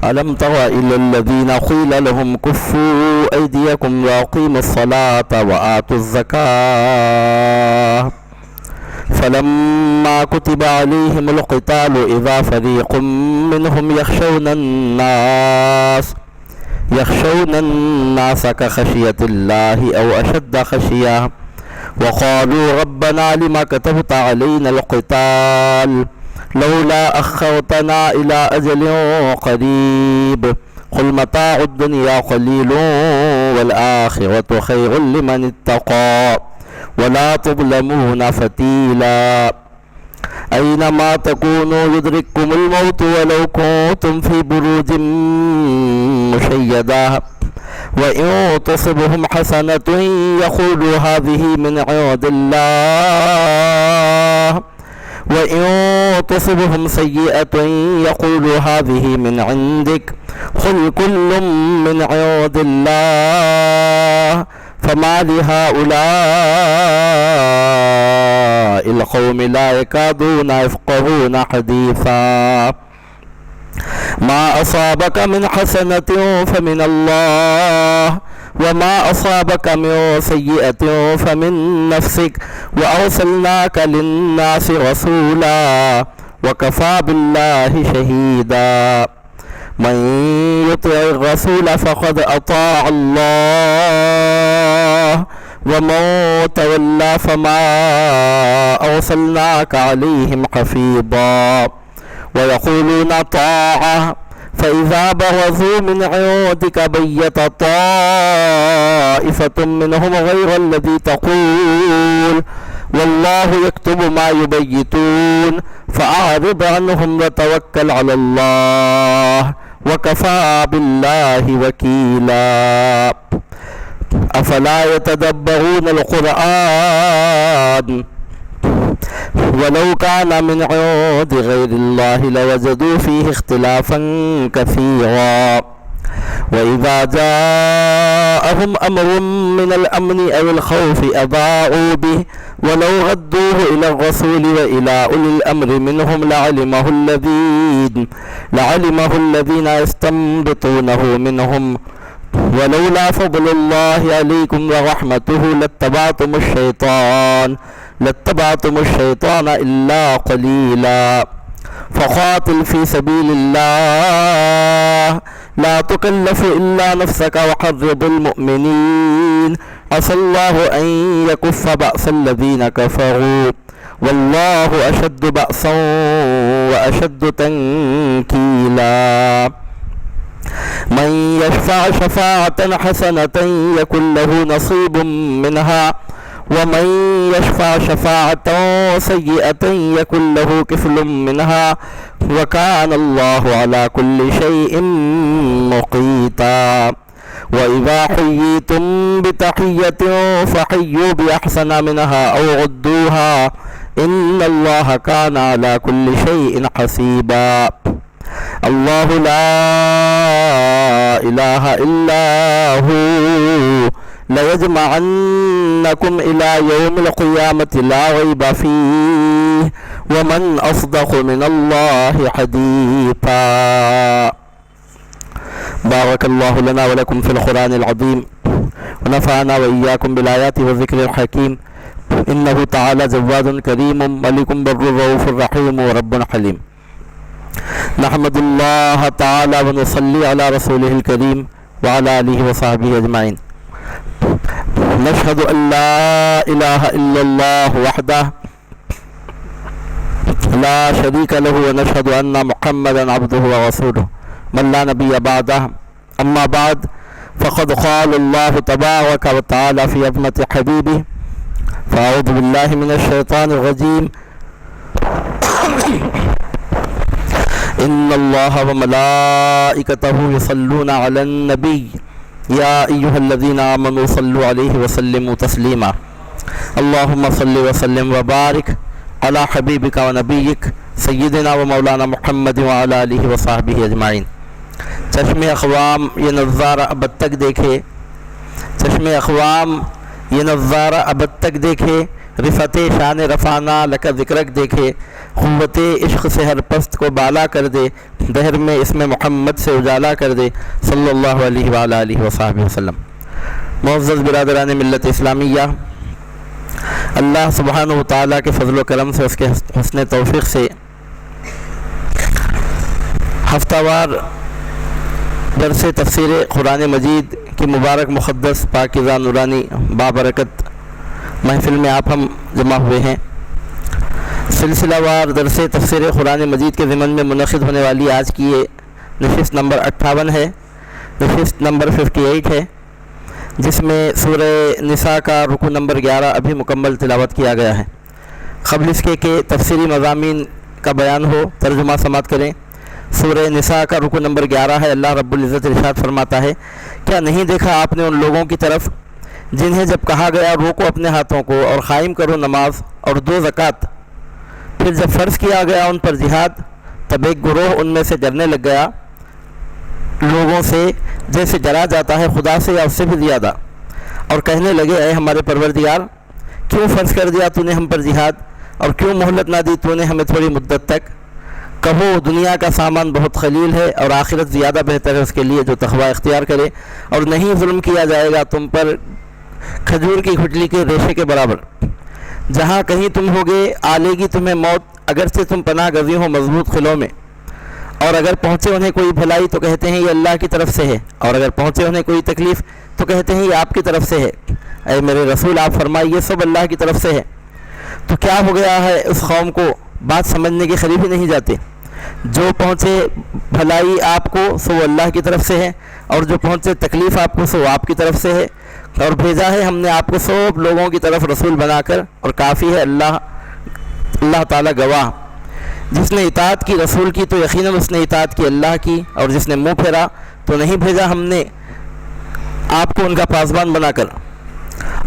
ألم تر إلى الذين قيل لهم كفوا أيديكم وأقيموا الصلاة وآتوا الزكاة فلما كتب عليهم القتال إذا فريق منهم يخشون الناس كخشية الله أو أشد خشية وقالوا ربنا لما كتبت علينا القتال لولا أخرتنا إلى أجل قريب قل متاع الدنيا قليل والآخرة خير لمن اتقى ولا تظلمون فتيلا أينما تكونوا يدرككم الموت ولو كنتم في بروج مشيدة وإن تصبهم حسنة يقولوا هذه من عند الله وإن تصبهم سيئة يقولوا هذه من عندك قل كل من عند الله فما لهؤلاء القوم لا يكادون يفقهون حديثا ما أصابك من حسنة فمن الله وما أصابك من سيئة فمن نفسك وأرسلناك للناس رسولا وكفى بالله شهيدا من يطع الرسول فقد أطاع الله ومن تولى فما أرسلناك عليهم حفيظا ويقولون طاعة فإذا برزوا من عندك بيت طائفة منهم غير الذي تقول والله يكتب ما يبيتون فأعرض عنهم وتوكل على الله وكفى بالله وكيلا أفلا يتدبرون القرآن ولو كان من عند غير الله لوجدوا فيه اختلافا كثيرا وإذا جاءهم أمر من الأمن أو الخوف أضاعوا به ولو ردوه إلى الرسول وإلى أولي الأمر منهم لعلمه الذين يستنبطونه منهم ولولا فضل الله عليكم ورحمته لاتبعتم الشيطان إلا قليلا فقاتل في سبيل الله لا تكلف إلا نفسك وحرض المؤمنين عسى الله أن يكف بأس الذين كفروا والله أشد بأسا وأشد تنكيلا من يشفع شفاعة حسنة يكن له نصيب منها ومن يشفع شفاعة سيئة يكن له كفل منها وكان الله على كل شيء مقيتا وإذا حييتم بتحية فحيوا بأحسن منها أو ردوها إن الله كان على كل شيء حسيبا الله لا إله إلا هو ليجمعنكم إلى يوم القيامة لا ريب فيه ومن أصدق من الله حديثا بارك الله لنا ولكم في القرآن العظيم ونفعنا وإياكم بالآيات والذكر الحكيم إنه تعالى جواد كريم ملك بر رؤوف رحيم ورب حليم نحمد الله تعالى ونصلي على رسوله الكريم وعلى آله وصحبه أجمعين نشهد أن لا إله إلا الله وحده لا شريك له ونشهد أن محمدا عبده ورسوله من لا نبي بعده أما بعد فقد قال الله تبارك وتعالى في عظمة حبيبه فأعوذ بالله من الشيطان الرجيم إن الله وملائكته يصلون على النبي يا أيها الذين آمنوا صلوا عليه وسلموا تسليما اللهم صل وسلم وبارك على حبيبك ونبيك سیدنا و مولانا محمد وعلی آلہ وصحبہ اجمعین۔ چشم اقوام یہ نظارہ اب تک دیکھے، چشم اقوام یہ نظارہ ابد تک دیکھے، رفت شان رفانہ لک ذکرک دیکھے، قوت عشق سے ہر پست کو بالا کر دے، دہر میں اس میں محمد سے اجالا کر دے، صلی اللہ علیہ وآلہ وصحبہ وسلم۔ معزز برادران ملت اسلامیہ، اللہ سبحانہ و تعالیٰ کے فضل و کرم سے، اس کے حسن توفیق سے ہفتہ وار درس تفسیر قرآن مجید کی مبارک مقدس پاکیزہ نورانی بابرکت محفل میں آپ ہم جمع ہوئے ہیں۔ سلسلہ وار درس تفسیر قرآن مجید کے ضمن میں منعقد ہونے والی آج کی یہ نشست نمبر 58 ہے، نشست نمبر 58 ہے، جس میں سورہ نساء کا رکوع نمبر 11 ابھی مکمل تلاوت کیا گیا ہے۔ قبل اس کے کہ تفسیری مضامین کا بیان ہو، ترجمہ سماعت کریں۔ سورہ نساء کا رکوع نمبر 11 ہے۔ اللہ رب العزت ارشاد فرماتا ہے، کیا نہیں دیکھا آپ نے ان لوگوں کی طرف جنہیں جب کہا گیا روکو اپنے ہاتھوں کو اور قائم کرو نماز اور دو زکوٰۃ، پھر جب فرض کیا گیا ان پر جہاد، تب ایک گروہ ان میں سے ڈرنے لگ گیا لوگوں سے جیسے ڈرا جاتا ہے خدا سے یا اس سے بھی زیادہ، اور کہنے لگے اے ہمارے پروردگار، کیوں فرض کر دیا تو نے ہم پر جہاد اور کیوں مہلت نہ دی تو نے ہمیں تھوڑی مدت تک؟ کہو دنیا کا سامان بہت قلیل ہے اور آخرت زیادہ بہتر ہے اس کے لیے جو تقوی اختیار کرے، اور نہیں ظلم کیا جائے گا تم پر کھجور کی گھٹلی کے ریشے کے برابر۔ جہاں کہیں تم ہوگے آلے گی تمہیں موت، اگرچہ تم پناہ گزی ہو مضبوط قلعوں میں، اور اگر پہنچے انہیں کوئی بھلائی تو کہتے ہیں یہ اللہ کی طرف سے ہے، اور اگر پہنچے انہیں کوئی تکلیف تو کہتے ہیں یہ آپ کی طرف سے ہے۔ اے میرے رسول آپ فرمائیے سب اللہ کی طرف سے ہے۔ تو کیا ہو گیا ہے اس قوم کو بات سمجھنے کے قریب ہی نہیں جاتے؟ جو پہنچے بھلائی آپ کو سو وہ اللہ کی طرف سے ہے، اور جو پہنچے تکلیف آپ کو سو آپ کی طرف سے ہے، اور بھیجا ہے ہم نے آپ کو سب لوگوں کی طرف رسول بنا کر، اور کافی ہے اللہ تعالیٰ گواہ۔ جس نے اطاعت کی رسول کی تو یقیناً اس نے اطاعت کی اللہ کی، اور جس نے منہ پھیرا تو نہیں بھیجا ہم نے آپ کو ان کا پاسبان بنا کر۔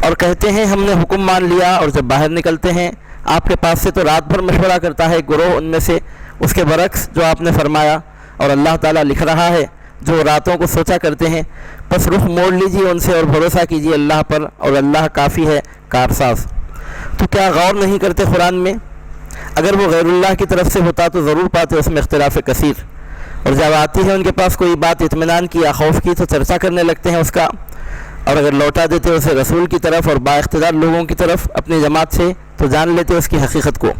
اور کہتے ہیں ہم نے حکم مان لیا، اور جب باہر نکلتے ہیں آپ کے پاس سے تو رات بھر مشورہ کرتا ہے گروہ ان میں سے اس کے برعکس جو آپ نے فرمایا، اور اللہ تعالیٰ لکھ رہا ہے جو راتوں کو سوچا کرتے ہیں، بس رخ موڑ لیجیے ان سے اور بھروسہ کیجیے اللہ پر، اور اللہ کافی ہے کارساز۔ تو کیا غور نہیں کرتے قرآن میں؟ اگر وہ غیر اللہ کی طرف سے ہوتا تو ضرور پاتے اس میں اختلاف کثیر، اور جب آتی ہے ان کے پاس کوئی بات اطمینان کی یا خوف کی تو چرچا کرنے لگتے ہیں اس کا، اور اگر لوٹا دیتے اسے رسول کی طرف اور با اقتدار لوگوں کی طرف اپنی جماعت سے تو جان لیتے اس کی حقیقت کو۔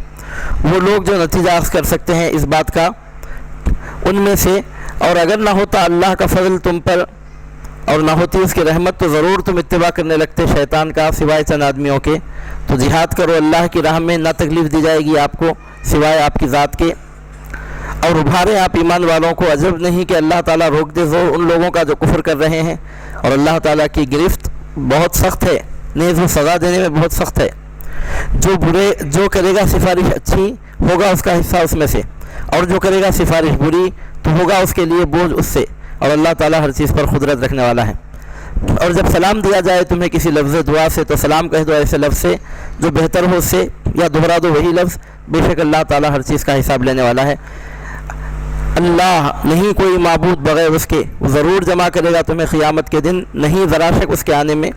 وہ لوگ جو نتیجہ اخذ کر سکتے ہیں اس بات کا ان میں سے، اور اگر نہ ہوتا اللہ کا فضل تم پر اور نہ ہوتی اس کی رحمت تو ضرور تم اتباع کرنے لگتے شیطان کا سوائے چند آدمیوں کے۔ تو جہاد کرو اللہ کی راہ میں، نہ تکلیف دی جائے گی آپ کو سوائے آپ کی ذات کے، اور ابھارے آپ ایمان والوں کو۔ عجب نہیں کہ اللہ تعالیٰ روک دے زور ان لوگوں کا جو کفر کر رہے ہیں، اور اللہ تعالیٰ کی گرفت بہت سخت ہے، نیز وہ سزا دینے میں بہت سخت ہے۔ جو کرے گا سفارش اچھی ہوگا اس کا حصہ اس میں سے، اور جو کرے گا سفارش بری تو ہوگا اس کے لیے بوجھ اس سے، اور اللہ تعالیٰ ہر چیز پر قدرت رکھنے والا ہے۔ اور جب سلام دیا جائے تمہیں کسی لفظ دعا سے تو سلام کہہ دو ایسے لفظ سے جو بہتر ہو اس سے، یا دہرا دو وہی لفظ، بے شک اللہ تعالیٰ ہر چیز کا حساب لینے والا ہے۔ اللہ نہیں کوئی معبود بغیر اس کے، وہ ضرور جمع کرے گا تمہیں قیامت کے دن، نہیں ذرا شک اس کے آنے میں،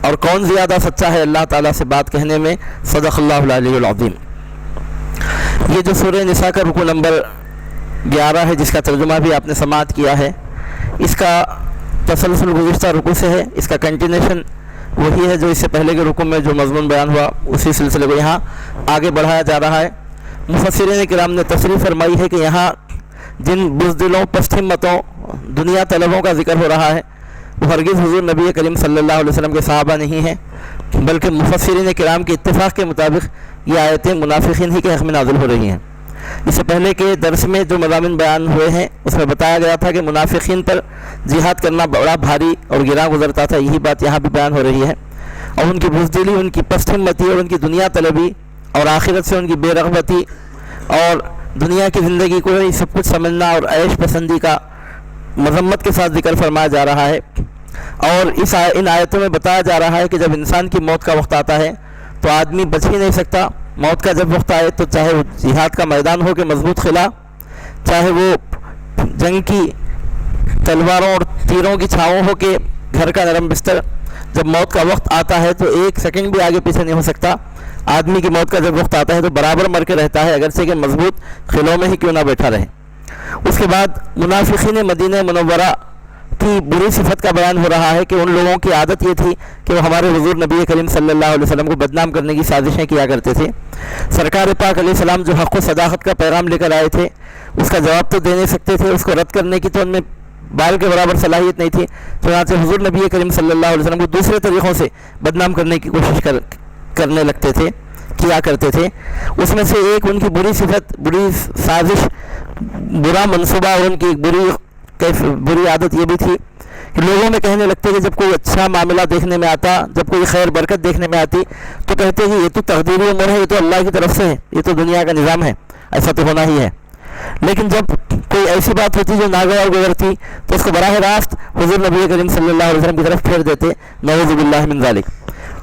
اور کون زیادہ سچا ہے اللہ تعالیٰ سے بات کہنے میں۔ صدق اللہ العلی العظیم۔ یہ جو سورہ نساء کا رکوع نمبر 11 ہے جس کا ترجمہ بھی آپ نے سماعت کیا ہے، اس کا تسلسل گزشتہ رکوع سے ہے، اس کا کنٹینیوشن وہی ہے جو اس سے پہلے کے رکوع میں جو مضمون بیان ہوا اسی سلسلے کو یہاں آگے بڑھایا جا رہا ہے۔ مفسرین کرام نے تصریح فرمائی ہے کہ یہاں جن بزدلوں پست ہمتوں دنیا طلبوں کا ذکر ہو رہا ہے وہ ہرگز حضور نبی کریم صلی اللہ علیہ وسلم کے صحابہ نہیں ہیں، بلکہ مفسرین کرام کے اتفاق کے مطابق یہ آیتیں منافقین ہی کے حق میں نازل ہو رہی ہیں۔ اس سے پہلے کے درس میں جو مضامین بیان ہوئے ہیں اس میں بتایا گیا تھا کہ منافقین پر جہاد کرنا بڑا بھاری اور گراں گزرتا تھا، یہی بات یہاں بھی بیان ہو رہی ہے، اور ان کی بزدلی، ان کی پست ہمتی اور ان کی دنیا طلبی اور آخرت سے ان کی بے رغبتی اور دنیا کی زندگی کو ہی سب کچھ سمجھنا اور عیش پسندی کا مذمت کے ساتھ ذکر فرمایا جا رہا ہے۔ اور ان آیتوں میں بتایا جا رہا ہے کہ جب انسان کی موت کا وقت آتا ہے تو آدمی بچ ہی نہیں سکتا۔ موت کا جب وقت آئے تو چاہے وہ جہاد کا میدان ہو کے مضبوط قلعہ، چاہے وہ جنگ کی تلواروں اور تیروں کی چھاؤں ہو کے گھر کا نرم بستر، جب موت کا وقت آتا ہے تو ایک سیکنڈ بھی آگے پیچھے نہیں ہو سکتا. آدمی کی موت کا جب وقت آتا ہے تو برابر مر کے رہتا ہے، اگرچہ کہ مضبوط قلعوں میں ہی کیوں نہ بیٹھا رہے. اس کے بعد منافقین مدینہ منورہ کی بری صفت کا بیان ہو رہا ہے کہ ان لوگوں کی عادت یہ تھی کہ وہ ہمارے حضور نبی کریم صلی اللہ علیہ وسلم کو بدنام کرنے کی سازشیں کیا کرتے تھے. سرکار پاک علیہ السلام جو حق و صداقت کا پیغام لے کر آئے تھے اس کا جواب تو دے نہیں سکتے تھے، اس کو رد کرنے کی تو ان میں بال کے برابر صلاحیت نہیں تھی. چنانچہ حضور نبی کریم صلی اللہ علیہ وسلم کو دوسرے طریقوں سے بدنام کرنے کی کوشش کرنے لگتے تھے، کیا کرتے تھے. اس میں سے ایک ان کی بری صفت، بری سازش، برا منصوبہ اور ان کی بری عادت یہ بھی تھی کہ لوگوں میں کہنے لگتے کہ جب کوئی اچھا معاملہ دیکھنے میں آتا، جب کوئی خیر برکت دیکھنے میں آتی تو کہتے کہ یہ تو تقدیری امور ہے، یہ تو اللہ کی طرف سے ہے، یہ تو دنیا کا نظام ہے، ایسا تو ہونا ہی ہے. لیکن جب کوئی ایسی بات ہوتی جو ناگوار گزرتی تو اس کو براہ راست حضور نبی کریم صلی اللہ علیہ وسلم کی طرف پھیر دیتے، نعوذ باللہ من ذالک،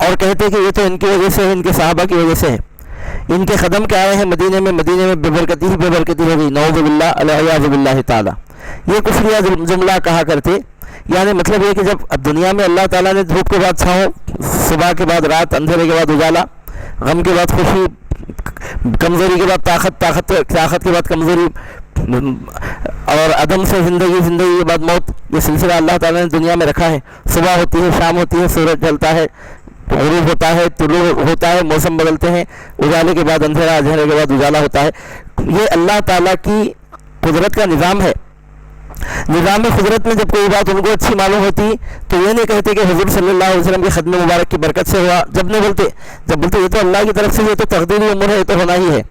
اور کہتے کہ یہ تو ان کی وجہ سے ہے، ان کے صحابہ کی وجہ سے ہے، ان کے قدم کے آئے ہیں مدینے میں بے برکتی ہی بے برکتی ہو گئی، نعوذ باللہ العیاذ باللہ تعالی. یہ کفریہ جملہ کہا کرتے. یعنی مطلب یہ کہ جب اب دنیا میں اللہ تعالیٰ نے دھوپ کے بعد چھاؤں، صبح کے بعد رات، اندھیرے کے بعد اجالا، غم کے بعد خوشی، کمزوری کے بعد طاقت کے بعد کمزوری، اور عدم سے زندگی کے بعد موت، یہ سلسلہ اللہ تعالیٰ نے دنیا میں رکھا ہے. صبح ہوتی ہے، شام ہوتی ہے، سورج ڈھلتا ہے، غروب ہوتا ہے، طلوع ہوتا ہے، موسم بدلتے ہیں، اجالے کے بعد اندھیرا، اندھیرے کے بعد اجالا ہوتا ہے. یہ اللہ تعالیٰ کی قدرت کا نظام ہے. نظام قدرت میں جب کوئی بات ان کو اچھی معلوم ہوتی تو یہ نہیں کہتے کہ حضور صلی اللہ علیہ وسلم کے خدم مبارک کی برکت سے ہوا، جب بولتے یہ تو اللہ کی طرف سے، یہ تو تقدیری امور ہے، یہ تو ہونا ہی ہے.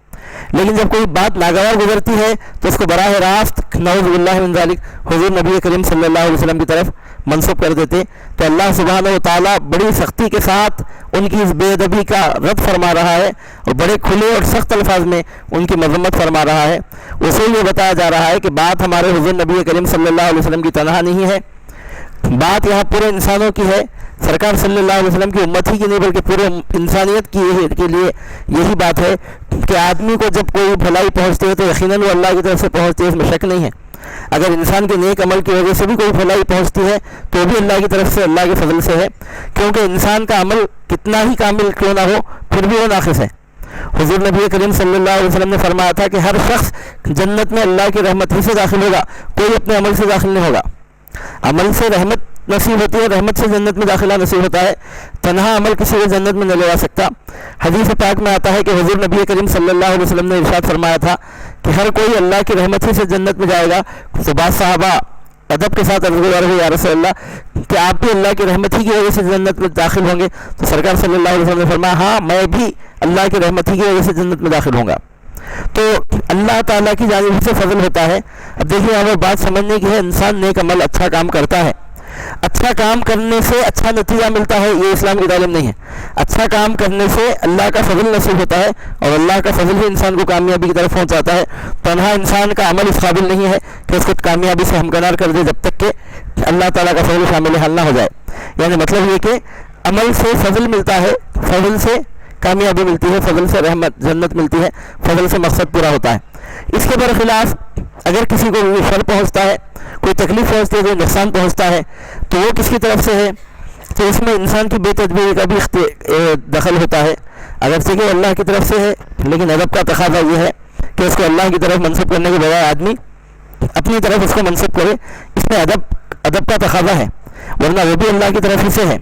لیکن جب کوئی بات ناگوار گزرتی ہے تو اس کو براہ راست نعوذ باللہ من ذالک حضور نبی کریم صلی اللہ علیہ وسلم کی طرف منسوب کر دیتے. تو اللہ سبحانہ و تعالیٰ بڑی سختی کے ساتھ ان کی اس بے ادبی کا رد فرما رہا ہے اور بڑے کھلے اور سخت الفاظ میں ان کی مذمت فرما رہا ہے. اسے یہ بتایا جا رہا ہے کہ بات ہمارے حضور نبی کریم صلی اللہ علیہ وسلم کی تنہا نہیں ہے، بات یہاں پورے انسانوں کی ہے. سرکار صلی اللہ علیہ وسلم کی امت ہی کی نہیں بلکہ پورے انسانیت کے لیے یہی بات ہے کہ آدمی کو جب کوئی بھلائی پہنچتی ہے تو یقیناً وہ اللہ کی طرف سے پہنچتی ہے، اس میں شک نہیں ہے. اگر انسان کے نیک عمل کی وجہ سے بھی کوئی بھلائی پہنچتی ہے تو بھی اللہ کی طرف سے، اللہ کے فضل سے ہے، کیونکہ انسان کا عمل کتنا ہی کامل کیوں نہ ہو پھر بھی وہ ناقص ہے. حضور نبی کریم صلی اللہ علیہ وسلم نے فرمایا تھا کہ ہر شخص جنت میں اللہ کی رحمت ہی سے داخل ہوگا، کوئی اپنے عمل سے داخل نہیں ہوگا. عمل سے رحمت نصیب ہوتی ہے، رحمت سے جنت میں داخلہ نصیب ہوتا ہے. تنہا عمل کسی کو جنت میں نہ لے جا سکتا. حدیث پاک میں آتا ہے کہ حضور نبی کریم صلی اللہ علیہ وسلم نے ارشاد فرمایا تھا کہ ہر کوئی اللہ کی رحمت ہی سے جنت میں جائے گا. تو بعض صحابہ ادب کے ساتھ عرض گزار ہوئے، یا رسول اللہ کہ آپ بھی اللہ کی رحمت ہی کی وجہ سے جنت میں داخل ہوں گے؟ تو سرکار صلی اللہ علیہ وسلم نے فرمایا ہاں، میں بھی اللہ کی رحمت ہی کی وجہ سے جنت میں داخل ہوں گا. تو اللہ تعالیٰ کی جانب سے فضل ہوتا ہے. اب دیکھیے ہمیں بات سمجھنے کی ہے، انسان نیک عمل اچھا کام کرتا ہے، اچھا کام کرنے سے اچھا نتیجہ ملتا ہے، یہ اسلام کی تعلیم نہیں ہے. اچھا کام کرنے سے اللہ کا فضل نصیب ہوتا ہے اور اللہ کا فضل ہی انسان کو کامیابی کی طرف پہنچاتا ہے. تنہا انسان کا عمل اس قابل نہیں ہے کہ اس کو کامیابی سے ہمکنار کر دے جب تک کہ اللہ تعالیٰ کا فضل شامل حال نہ ہو جائے. یعنی مطلب یہ کہ عمل سے فضل ملتا ہے، فضل سے کامیابی ملتی ہے، فضل سے رحمت جنت ملتی ہے، فضل سے مقصد پورا ہوتا ہے. اس کے برخلاف اگر کسی کو کوئی شر پہنچتا ہے، کوئی تکلیف پہنچتی ہے، کوئی نقصان پہنچتا ہے تو وہ کس کی طرف سے ہے؟ تو اس میں انسان کی بے تدبیری کا بھی دخل ہوتا ہے. اگرچہ کہ اللہ کی طرف سے ہے لیکن ادب کا تقاضا یہ ہے کہ اس کو اللہ کی طرف منسوب کرنے کے بجائے آدمی اپنی طرف اس کو منسوب کرے. اس میں ادب کا تقاضا ہے، ورنہ وہ بھی اللہ کی طرف ہی سے ہے.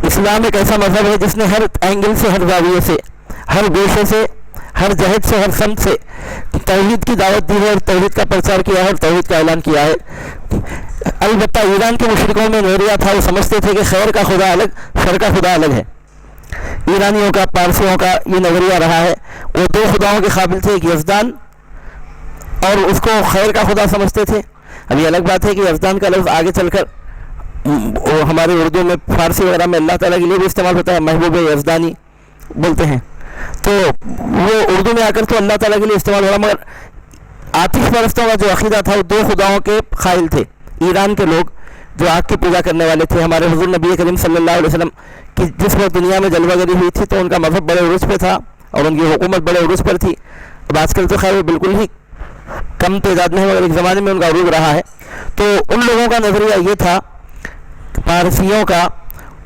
اسلام ایک ایسا مذہب ہے جس نے ہر اینگل سے، ہر زاویے سے، ہر گوشے سے، ہر جہت سے، ہر سمت سے توحید کی دعوت دی ہے اور توحید کا پرچار کیا ہے اور توحید کا اعلان کیا ہے. البتہ ایران کے مشرکوں میں نظریہ تھا، وہ سمجھتے تھے کہ خیر کا خدا الگ، شر کا خدا الگ ہے. ایرانیوں کا، پارسیوں کا یہ نظریہ رہا ہے. وہ دو خداؤں کے قابل تھے، ایک یزدان اور اس کو خیر کا خدا سمجھتے تھے. اب یہ الگ بات ہے کہ یزدان کا لفظ آگے چل کر ہمارے اردو میں، فارسی وغیرہ میں اللہ تعالیٰ کے لیے بھی استعمال ہوتا ہے، محبوب یزدانی بولتے ہیں. تو وہ اردو میں آ کر تو اللہ تعالیٰ کے لیے استعمال ہوا، مگر آتش پرستوں کا جو عقیدہ تھا وہ دو خداؤں کے قائل تھے. ایران کے لوگ جو آگ کی پوجا کرنے والے تھے، ہمارے حضور نبی کریم صلی اللہ علیہ وسلم کی جس وقت دنیا میں جلوہ گری ہوئی تھی تو ان کا مذہب بڑے عروج پہ تھا اور ان کی حکومت بڑے عروج پر تھی. اب آج کل تو خیر بالکل ہی کم تعداد میں ہے، مگر ایک زمانے میں ان کا عروج رہا ہے. تو ان لوگوں کا نظریہ یہ تھا، پارسیوں کا،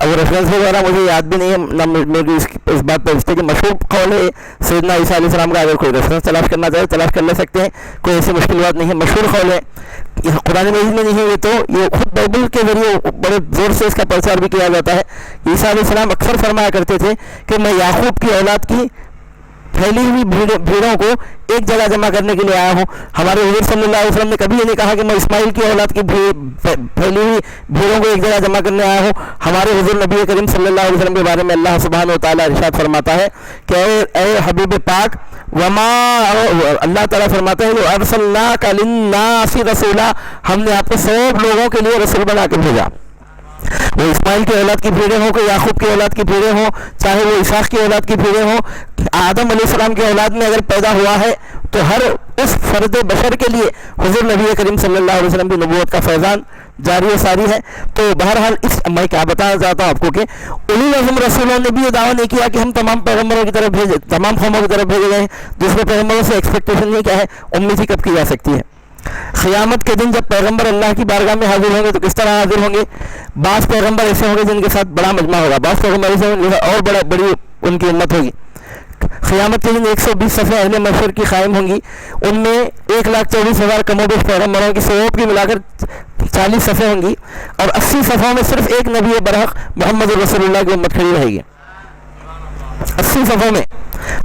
اب ریفرنس وغیرہ مجھے یاد بھی نہیں ہے نہ میری اس بات پہ رشتے کی مشہور قول ہے سیدنا عیسیٰ علیہ السلام کا. اگر کوئی ریفرنس تلاش کرنا چاہے تلاش کر لے سکتے ہیں, کوئی ایسی مشکل بات نہیں ہے. مشہور قول ہے, قرآن مجید میں نہیں ہے یہ, تو یہ خود بائبل کے ذریعے بڑے زور سے اس کا پرچار بھی کیا جاتا ہے. عیسیٰ علیہ السلام اکثر فرمایا کرتے تھے کہ میں یعقوب کی اولاد کی پھیلی ہوئی بھیڑوں کو ایک جگہ جمع کرنے کے لیے آیا ہوں. ہمارے حضور صلی اللہ علیہ وسلم نے کبھی یہ نہیں کہا کہ میں اسماعیل کی اولاد کی پھیلی ہوئی بھیڑوں کو ایک جگہ جمع کرنے آیا ہوں. ہمارے حضور نبی کریم صلی اللہ علیہ وسلم کے بارے میں اللہ سبحانہ و تعالیٰ ارشاد فرماتا ہے کہ اے حبیب پاک, وما اللہ تعالیٰ فرماتے ہیں جو ارسلناک للناس رسولا, ہم نے آپ کو سب لوگوں کے لیے رسول بنا کے بھیجا. وہ اسماعیل کی اولاد کی بھیڑیں ہوں کہ یعقوب کی اولاد کی بھیڑیں ہوں, چاہے وہ اسحاق کی اولاد کی بھیڑیں ہوں, آدم علیہ السلام کی اولاد میں اگر پیدا ہوا ہے تو ہر اس فرد بشر کے لیے حضور نبی کریم صلی اللہ علیہ وسلم کی نبوت کا فیضان جاری و ساری ہے. تو بہرحال اس میں کیا بتانا چاہتا ہوں آپ کو کہ اولو العزم رسولوں نے بھی یہ دعویٰ نہیں کیا کہ ہم تمام پیغمبروں کی طرف بھیجے, تمام قوموں کی طرف بھیجے گئے ہیں. دوسرے پیغمبروں سے ایکسپیکٹیشن نہیں کیا ہے, امید ہی کب کی جا سکتی ہے. قیامت کے دن جب پیغمبر اللہ کی بارگاہ میں حاضر ہوں گے تو کس طرح حاضر ہوں گے؟ بعض پیغمبر ایسے ہوں گے جن کے ساتھ بڑا مجمع ہوگا, بعض پیغمبر ایسے ہوں گے اور بڑی ان کی امت ہوگی. قیامت کے دن 120 صفحے اہل محشر کی قائم ہوں گی, ان میں 1,24,000 کم و بیش پیغمبروں کی سب کی ملا کر 40 صفحے ہوں گی, اور 80 صفحوں میں صرف ایک نبی برحق محمد رسول اللہ کی امت کھڑی رہے گی. 80 صفحوں میں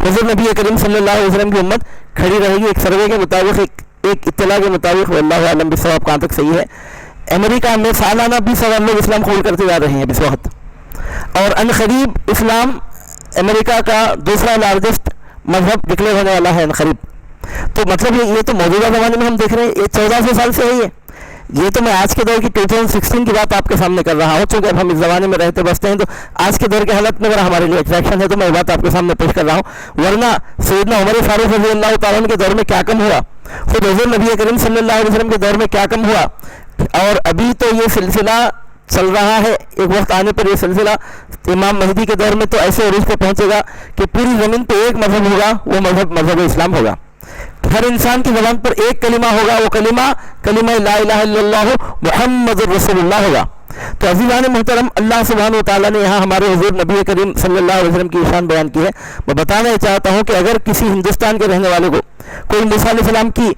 حضور نبی کریم صلی اللہ علیہ وسلم کی امت کھڑی رہے گی. ایک سروے کے مطابق, ایک اطلاع کے مطابق, اللہ عالم بالصواب کہاں تک صحیح ہے, امریکہ میں سالانہ 20,000 لوگ اسلام قبول کرتے جا رہے ہیں اس وقت, اور ان قریب اسلام امریکہ کا دوسرا لارجسٹ مذہب ڈکلیئر ہونے والا ہے ان قریب. تو مطلب یہ تو موجودہ زمانے میں ہم دیکھ رہے ہیں, یہ 1400 سال سے ہے. یہ تو میں آج کے دور کی 2016 کی بات آپ کے سامنے کر رہا ہوں, چونکہ اب ہم اس زمانے میں رہتے بستے ہیں تو آج کے دور کے حالت میں اگر ہمارے لیے اٹریکشن ہے تو میں یہ بات آپ کے سامنے پیش کر رہا ہوں. ورنہ سیدنا عمر فاروق رضی اللہ تعالیٰ عنہ کے دور میں کیا کم ہوا, خود حضور نبی کریم صلی اللہ علیہ وسلم کے دور میں کیا کم ہوا, اور ابھی تو یہ سلسلہ چل رہا ہے. ایک وقت آنے پر یہ سلسلہ امام مہدی کے دور میں تو ایسے عروج پہ پہنچے گا کہ پوری زمین پہ ایک مذہب ہوگا, وہ مذہب اسلام ہوگا. ہر انسان کی زبان پر ایک کلمہ ہوگا, وہ کلمہ لا الہ الا اللہ محمد رسول اللہ ہوگا. تو عزیزان محترم, اللہ سبحانہ و تعالیٰ نے یہاں ہمارے حضور نبی کریم صلی اللہ علیہ وسلم کی شان بیان کی ہے. میں بتانا چاہتا ہوں کہ اگر کسی ہندوستان کے رہنے والے کو کوئی موسیٰ علیہ السلام کی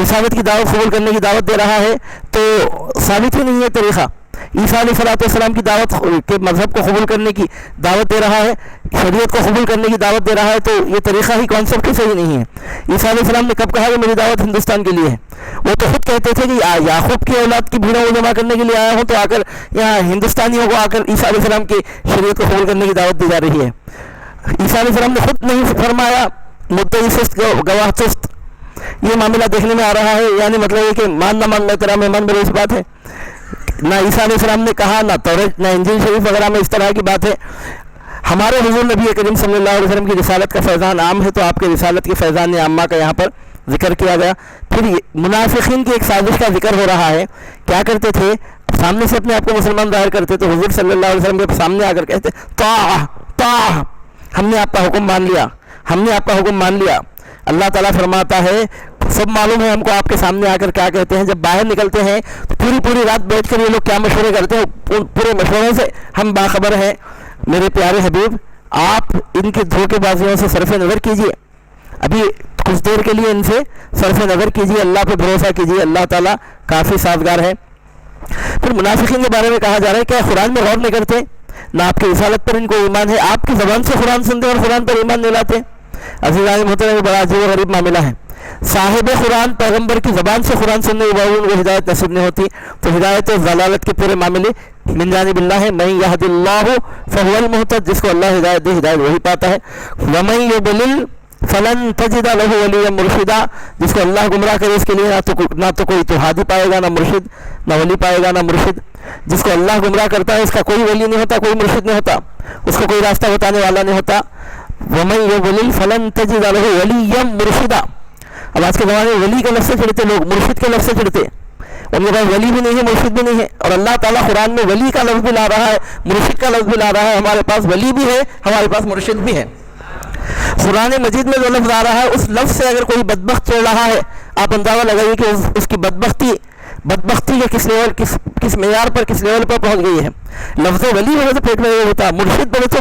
رسالت کی دعوت قبول کرنے کی دعوت دے رہا ہے تو ثابت ہی نہیں ہے طریقہ. عیسیٰ علیہ السلام کی دعوت کے مذہب کو قبول کرنے کی دعوت دے رہا ہے, شریعت کو قبول کرنے کی دعوت دے رہا ہے, تو یہ طریقہ ہی کانسیپٹ ہی صحیح نہیں ہے. عیسیٰ علیہ السلام نے کب کہا کہ میری دعوت ہندوستان کے لیے ہے؟ وہ تو خود کہتے تھے کہ یعقوب کی اولاد کی بھیڑوں کو جمع کرنے کے لیے آیا ہوں, تو آ کر یہاں ہندوستانیوں کو آ کر عیسیٰ علیہ السلام کی شریعت کو قبول کرنے کی دعوت دی جا رہی ہے. عیسیٰ علیہ السلام نے خود نہیں فرمایا مدعی سست گواہ چست, یہ معاملہ دیکھنے میں آ رہا ہے. یعنی مطلب یہ کہ مان نہ مان میں تیرا مہمان بڑی اس بات ہے. نہ عیسیٰ علیہ السلام نے کہا, نہ تورات, نہ انجیل شریف وغیرہ میں اس طرح کی بات ہے. ہمارے حضور نبی کریم صلی اللہ علیہ وسلم کی رسالت کا فیضان عام ہے, تو آپ کے رسالت کے فیضان عامہ کا یہاں پر ذکر کیا گیا. پھر منافقین کی ایک سازش کا ذکر ہو رہا ہے. کیا کرتے تھے, سامنے سے اپنے آپ کو مسلمان ظاہر کرتے, تو حضور صلی اللہ علیہ وسلم کے سامنے آ کر کہتے طاع, ہم نے آپ کا حکم مان لیا, ہم نے آپ کا حکم مان لیا. اللہ تعالیٰ فرماتا ہے سب معلوم ہے ہم کو آپ کے سامنے آ کر کیا کہتے ہیں. جب باہر نکلتے ہیں تو پوری رات بیٹھ کر یہ لوگ کیا مشورے کرتے ہیں, پورے مشوروں سے ہم باخبر ہیں. میرے پیارے حبیب, آپ ان کی دھوکے بازیوں سے صرف نظر کیجیے, ابھی کچھ دیر کے لیے ان سے صرف نظر کیجیے, اللہ پہ بھروسہ کیجیے, اللہ تعالیٰ کافی سازگار ہے. پھر منافقین کے بارے میں کہا جا رہا ہے کہ قرآن میں غور نہیں کرتے, نہ آپ کی رسالت پر ان کو ایمان ہے, آپ کی زبان سے قرآن سنتے اور قرآن پر ایمان نہیں لاتے. عزیزان محترم, یہ بڑا عجیب و غریب معاملہ ہے. صاحب قرآن پیغمبر کی زبان سے قرآن سننے کے باوجود وہ ہدایت نصیب نہیں ہوتی, تو ہدایت و ضلالت کے پورے معاملے من جانب اللہ ہے. من یہد اللہ فہو المہتد, جس کو اللہ ہدایت دے ہدایت وہی پاتا ہے. ومن یضلل فلن تجد له ولیا مرشدا, جس کو اللہ گمراہ کرے اس کے لیے نہ تو کوئی تو ہادی پائے گا, نہ مرشد, نہ ولی پائے گا, نہ مرشد. جس کو اللہ گمراہ کرتا ہے اس کا کوئی ولی نہیں ہوتا, کوئی مرشد نہیں ہوتا, اس کو کوئی راستہ بتانے والا نہیں ہوتا. ومن یضلل فلن تجد له ولیا مرشدا. اب آج کے زمانے میں ولی کے لفظ سے چڑھتے لوگ, مرشد کے لفظ سے چڑھتے, ان کے پاس ولی بھی نہیں ہے, مرشد بھی نہیں ہے. اور اللہ تعالیٰ قرآن میں ولی کا لفظ بھی لا رہا ہے, مرشد کا لفظ بھی لا رہا ہے. ہمارے پاس ولی بھی ہے, ہمارے پاس مرشد بھی ہے. قرآن مجید میں جو لفظ آ رہا ہے اس لفظ سے اگر کوئی بدبخت چڑھ رہا ہے, آپ اندازہ لگائیے کہ اس کی بدبختی بدبختی کے کس معیار پر کس لیول پر پہنچ گئی ہے. لفظ ولی بولے تو پیٹ میں درد ہوتا, مرشد بولے تو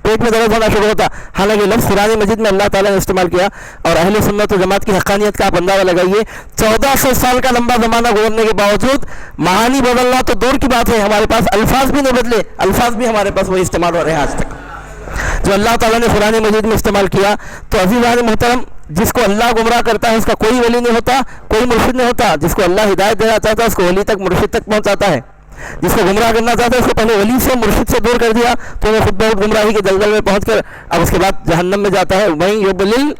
پیٹ میں درد ہونا شروع ہوتا. حالانکہ لفظ قرآن مجید میں اللہ تعالیٰ نے استعمال کیا. اور اہل سنت و جماعت کی حقانیت کا آپ اندازہ لگائیے, 1400 سال کا لمبا زمانہ گزرنے کے باوجود معانی بدلنا تو دور کی بات ہے, ہمارے پاس الفاظ بھی نہیں بدلے, الفاظ بھی ہمارے پاس وہی استعمال ہو رہے ہیں آج تک جو اللہ تعالیٰ نے قرآن مجید میں استعمال کیا. تو عزیزان محترم, جس کو اللہ گمراہ کرتا ہے اس کا کوئی ولی نہیں ہوتا, کوئی مرشد نہیں ہوتا. جس کو اللہ ہدایت دینا چاہتا ہے اس کو ولی تک مرشد تک پہنچاتا ہے. جس کو گمراہ کرنا چاہتا ہے اس کو پہلے ولی سے مرشد سے دور کر دیا تو وہ خود بہت گمراہی کے دلدل میں پہنچ کر اب اس کے بعد جہنم میں جاتا ہے. وہیں یضلل,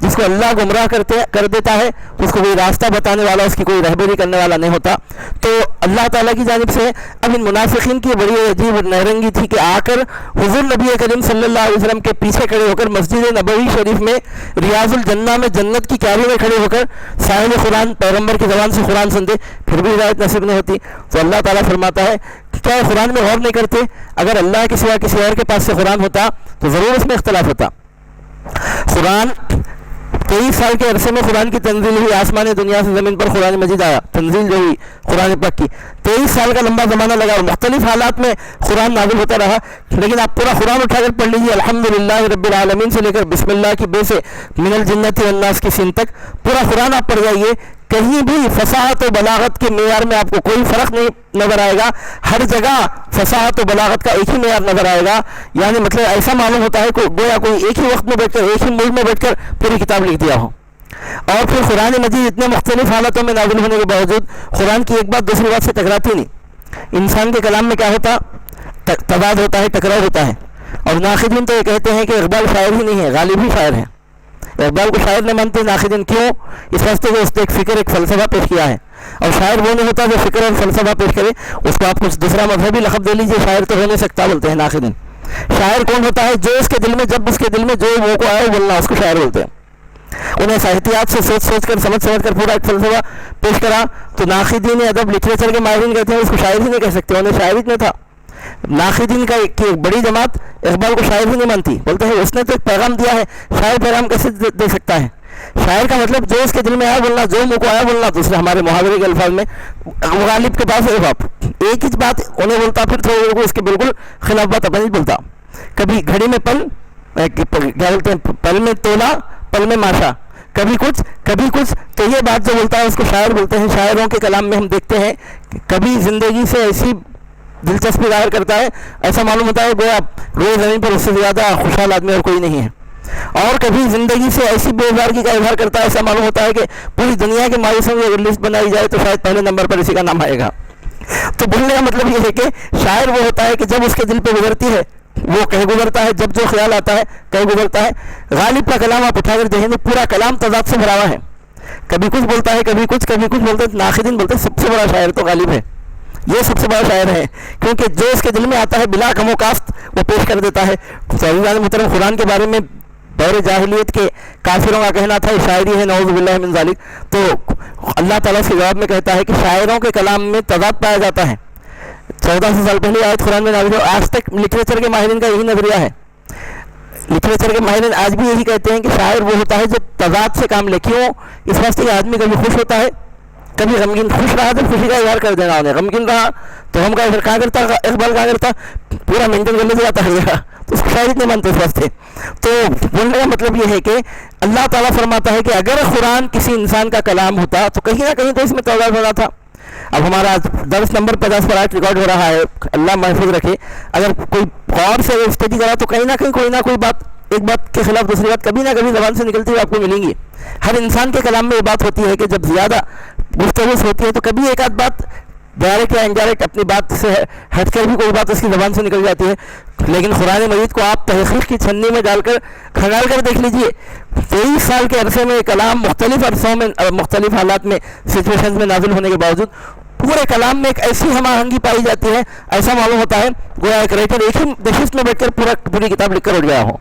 جس کو اللہ گمراہ کر دیتا ہے اس کو کوئی راستہ بتانے والا, اس کی کوئی رہبری کرنے والا نہیں ہوتا. تو اللہ تعالیٰ کی جانب سے اب ان منافقین کی بڑی عجیب اور نہرنگی تھی کہ آ کر حضور نبی کریم صلی اللہ علیہ وسلم کے پیچھے کھڑے ہو کر مسجد نبوی شریف میں ریاض الجنہ میں جنت کی کیاری میں کھڑے ہو کر صاحب قرآن پیغمبر کی زبان سے قرآن سنتے, پھر بھی ہدایت نصیب نہیں ہوتی. تو اللہ تعالیٰ فرماتا ہے کیا قرآن میں غور نہیں کرتے؟ اگر اللہ کے سوا کسی اور کے پاس سے قرآن ہوتا تو ضرور اس میں اختلاف ہوتا. قرآن 23 سال کے عرصے میں قرآن کی تنزیل ہوئی, آسمان دنیا سے زمین پر قرآن مجید آیا, تنزیل جو ہوئی قرآن پاک کی 23 سال کا لمبا زمانہ لگا اور مختلف حالات میں قرآن نازل ہوتا رہا. لیکن آپ پورا قرآن اٹھا کر پڑھ لیجیے, الحمدللہ رب العالمین سے لے کر بسم اللہ کی بے سے من الجنت والناس کی سین تک پورا قرآن آپ پڑھ جائیے, کہیں بھی فصاحت و بلاغت کے معیار میں آپ کو کوئی فرق نہیں نظر آئے گا. ہر جگہ فصاحت و بلاغت کا ایک ہی معیار نظر آئے گا. یعنی مطلب ایسا معلوم ہوتا ہے کہ گویا کوئی ایک ہی وقت میں بیٹھ کر ایک ہی ملک میں بیٹھ کر پوری کتاب لکھ دیا ہو. اور پھر قرآن مجید اتنے مختلف حالتوں میں نازل ہونے کے باوجود قرآن کی ایک بات دوسری بات سے ٹکراتی نہیں. انسان کے کلام میں کیا ہوتا, تضاد ہوتا ہے, ٹکراؤ ہوتا ہے. اور ناقدین تو یہ کہتے ہیں کہ اقبال شاعر ہی نہیں ہے, غالب ہی شاعر ہے. اقبال کو شاعر نہیں مانتے ناقدین, کیوں؟ اس واسطے کہ اس نے ایک فکر ایک فلسفہ پیش کیا ہے. اور شاعر وہ نہیں ہوتا جو فکر اور فلسفہ پیش کرے, اس کو آپ کچھ دوسرا مذہبی لقب دے لیجیے, شاعر تو ہو نہیں سکتا بولتے ہیں ناقدین. شاعر کون ہوتا ہے؟ جو اس کے دل میں, جب اس کے دل میں جو وہ کو آئے بولنا, اس کو شاعر بولتے ہیں. انہیں ساحتیات سے سوچ کر سمجھ کر پورا ایک فلسفہ پیش کرا تو ناقدین ادب لٹریچر کے ماہرین کہتے ہیں اس کو شاعر ہی نہیں کہہ سکتے, انہیں شاعر ہی نہیں تھا. ناقدین کا ایک بڑی جماعت اقبال کو شاعر ہی نہیں مانتی, بولتے ہیں اس نے تو ایک پیغام دیا ہے, شاعر پیغام کیسے دے سکتا ہے؟ شاعر کا مطلب جو اس کے دل میں آیا بولنا, جو منہ کو آیا بولنا. دوسرے ہمارے محاورے کے الفاظ میں غالب کے پاس ایک ہی بات انہیں بولتا, پھر تھوڑے لوگوں کو اس کے بالکل خلاف بات اپنی بولتا. کبھی گھڑی میں پل, کیا بولتے ہیں, پل میں تولا پل میں ماشا, کبھی کچھ. تو یہ بات جو بولتا ہے اس کو شاعر بولتے ہیں. شاعروں کے کلام میں ہم دیکھتے ہیں کبھی زندگی سے ایسی دلچسپی ظاہر کرتا ہے, ایسا معلوم ہوتا ہے گویا روئے زمین پر اس سے زیادہ خوشحال آدمی اور کوئی نہیں ہے. اور کبھی زندگی سے ایسی بیزارگی کا اظہار کرتا ہے, ایسا معلوم ہوتا ہے کہ پوری دنیا کے مایوسوں کی اگر لسٹ بنائی جائے تو شاید پہلے نمبر پر اسی کا نام آئے گا. تو بولنے کا مطلب یہ ہے کہ شاعر وہ ہوتا ہے کہ جب اس کے دل پہ گزرتی ہے وہ کہیں گزرتا ہے, جب جو خیال آتا ہے کہیں گزرتا ہے. غالب کا کلام آپ اٹھا کر دیکھیں گے پورا کلام تضاد سے بھرا ہوا ہے, کبھی کچھ بولتا ہے کبھی کچھ بولتا ہے. ناقدین بولتے ہیں سب سے بڑا شاعر تو غالب ہے, یہ سب سے بڑا شاعر ہے, کیونکہ جو اس کے دل میں آتا ہے بلا کم و کاست وہ پیش کر دیتا ہے. تو عزیزان محترم, قرآن کے بارے میں دور جاہلیت کے کافروں کا کہنا تھا شاعری ہے, نعوذ باللہ من ذالک. تو اللہ تعالیٰ کے جواب میں کہتا ہے کہ شاعروں کے کلام میں تضاد پایا جاتا ہے. 1400 سال پہلے آیت قرآن میں نازل ہوئی, آج تک لٹریچر کے ماہرین کا یہی نظریہ ہے. لٹریچر کے ماہرین آج بھی یہی کہتے ہیں کہ شاعر وہ ہوتا ہے جو تضاد سے کام لے. کیوں؟ اس واسطے کہ آدمی کبھی خوش ہوتا ہے کبھی غمگین, خوش رہا تو خوشی کا اظہار کر دینا انہیں, غمگین رہا تو ہم کا اظہار کہاں کرتا, اقبال کہاں کرتا, پورا مینٹین کرنے سے جاتا ہے, تو اس کو شاعری نہیں مانتے اس واسطے. تو بولنے کا مطلب یہ ہے کہ اللہ تعالیٰ فرماتا ہے کہ اگر قرآن کسی انسان کا کلام ہوتا تو کہیں نہ کہیں تو اس میں تضاد ہونا تھا. اب ہمارا درس نمبر 50 پر آج ریکارڈ ہو رہا ہے, اللہ محفوظ رکھے. اگر کوئی غور سے اسٹڈی کرا تو کہیں نہ کہیں کوئی نہ کوئی بات, ایک بات کے خلاف دوسری بات کبھی نہ کبھی زبان سے نکلتی ہوئی آپ کو ملیں گی. ہر انسان کے کلام میں یہ بات ہوتی ہے کہ جب زیادہ گفتگو ہوتی ہے تو کبھی ایک آدھ بات ڈائریکٹ یا انڈائریکٹ اپنی بات سے ہٹ کر بھی کوئی بات اس کی زبان سے نکل جاتی ہے. لیکن قرآن مجید کو آپ تحقیق کی چھنی میں ڈال کر کھنگال کر دیکھ لیجئے, 23 سال کے عرصے میں کلام مختلف عرصوں میں مختلف حالات میں سچویشنز میں نازل ہونے کے باوجود پورے کلام میں ایک ایسی ہم آہنگی پائی جاتی ہے, ایسا معلوم ہوتا ہے گویا ایک رائٹر ایک ہی نشست میں بیٹھ کر پوری کتاب لکھ کر اٹھ گیا ہو.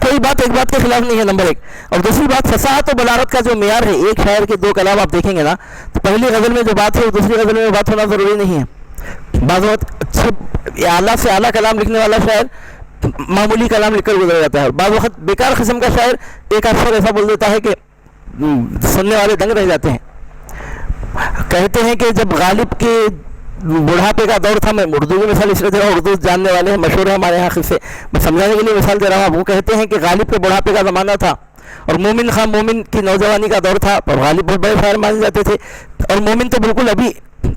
کوئی بات ایک بات کے خلاف نہیں ہے, نمبر ایک. اور دوسری بات فصاحت و بلاغت کا جو معیار ہے, ایک شاعر کے 2 کلام آپ دیکھیں گے نا تو پہلی غزل میں جو بات ہے وہ دوسری غزل میں بات ہونا ضروری نہیں ہے. بعض وقت اعلیٰ سے اعلیٰ کلام لکھنے والا شاعر معمولی کلام لکھ کر گزر جاتا ہے, اور بعض وقت بیکار قسم کا شاعر ایک اشعار ایسا بول دیتا ہے کہ سننے والے دنگ رہ جاتے ہیں. کہتے ہیں کہ جب غالب کے بڑھاپے کا دور تھا، میں اردو کی مثال اس لیے دے رہا ہوں، اردو جاننے والے ہیں، مشہور ہے ہمارے یہاں سے، میں سمجھانے کے لیے مثال دے رہا ہوں. وہ کہتے ہیں کہ غالب کے بڑھاپے کا زمانہ تھا اور مومن خان مومن کی نوجوانی کا دور تھا، اور غالب بہت بڑے شاعر مانے جاتے تھے اور مومن تو بالکل ابھی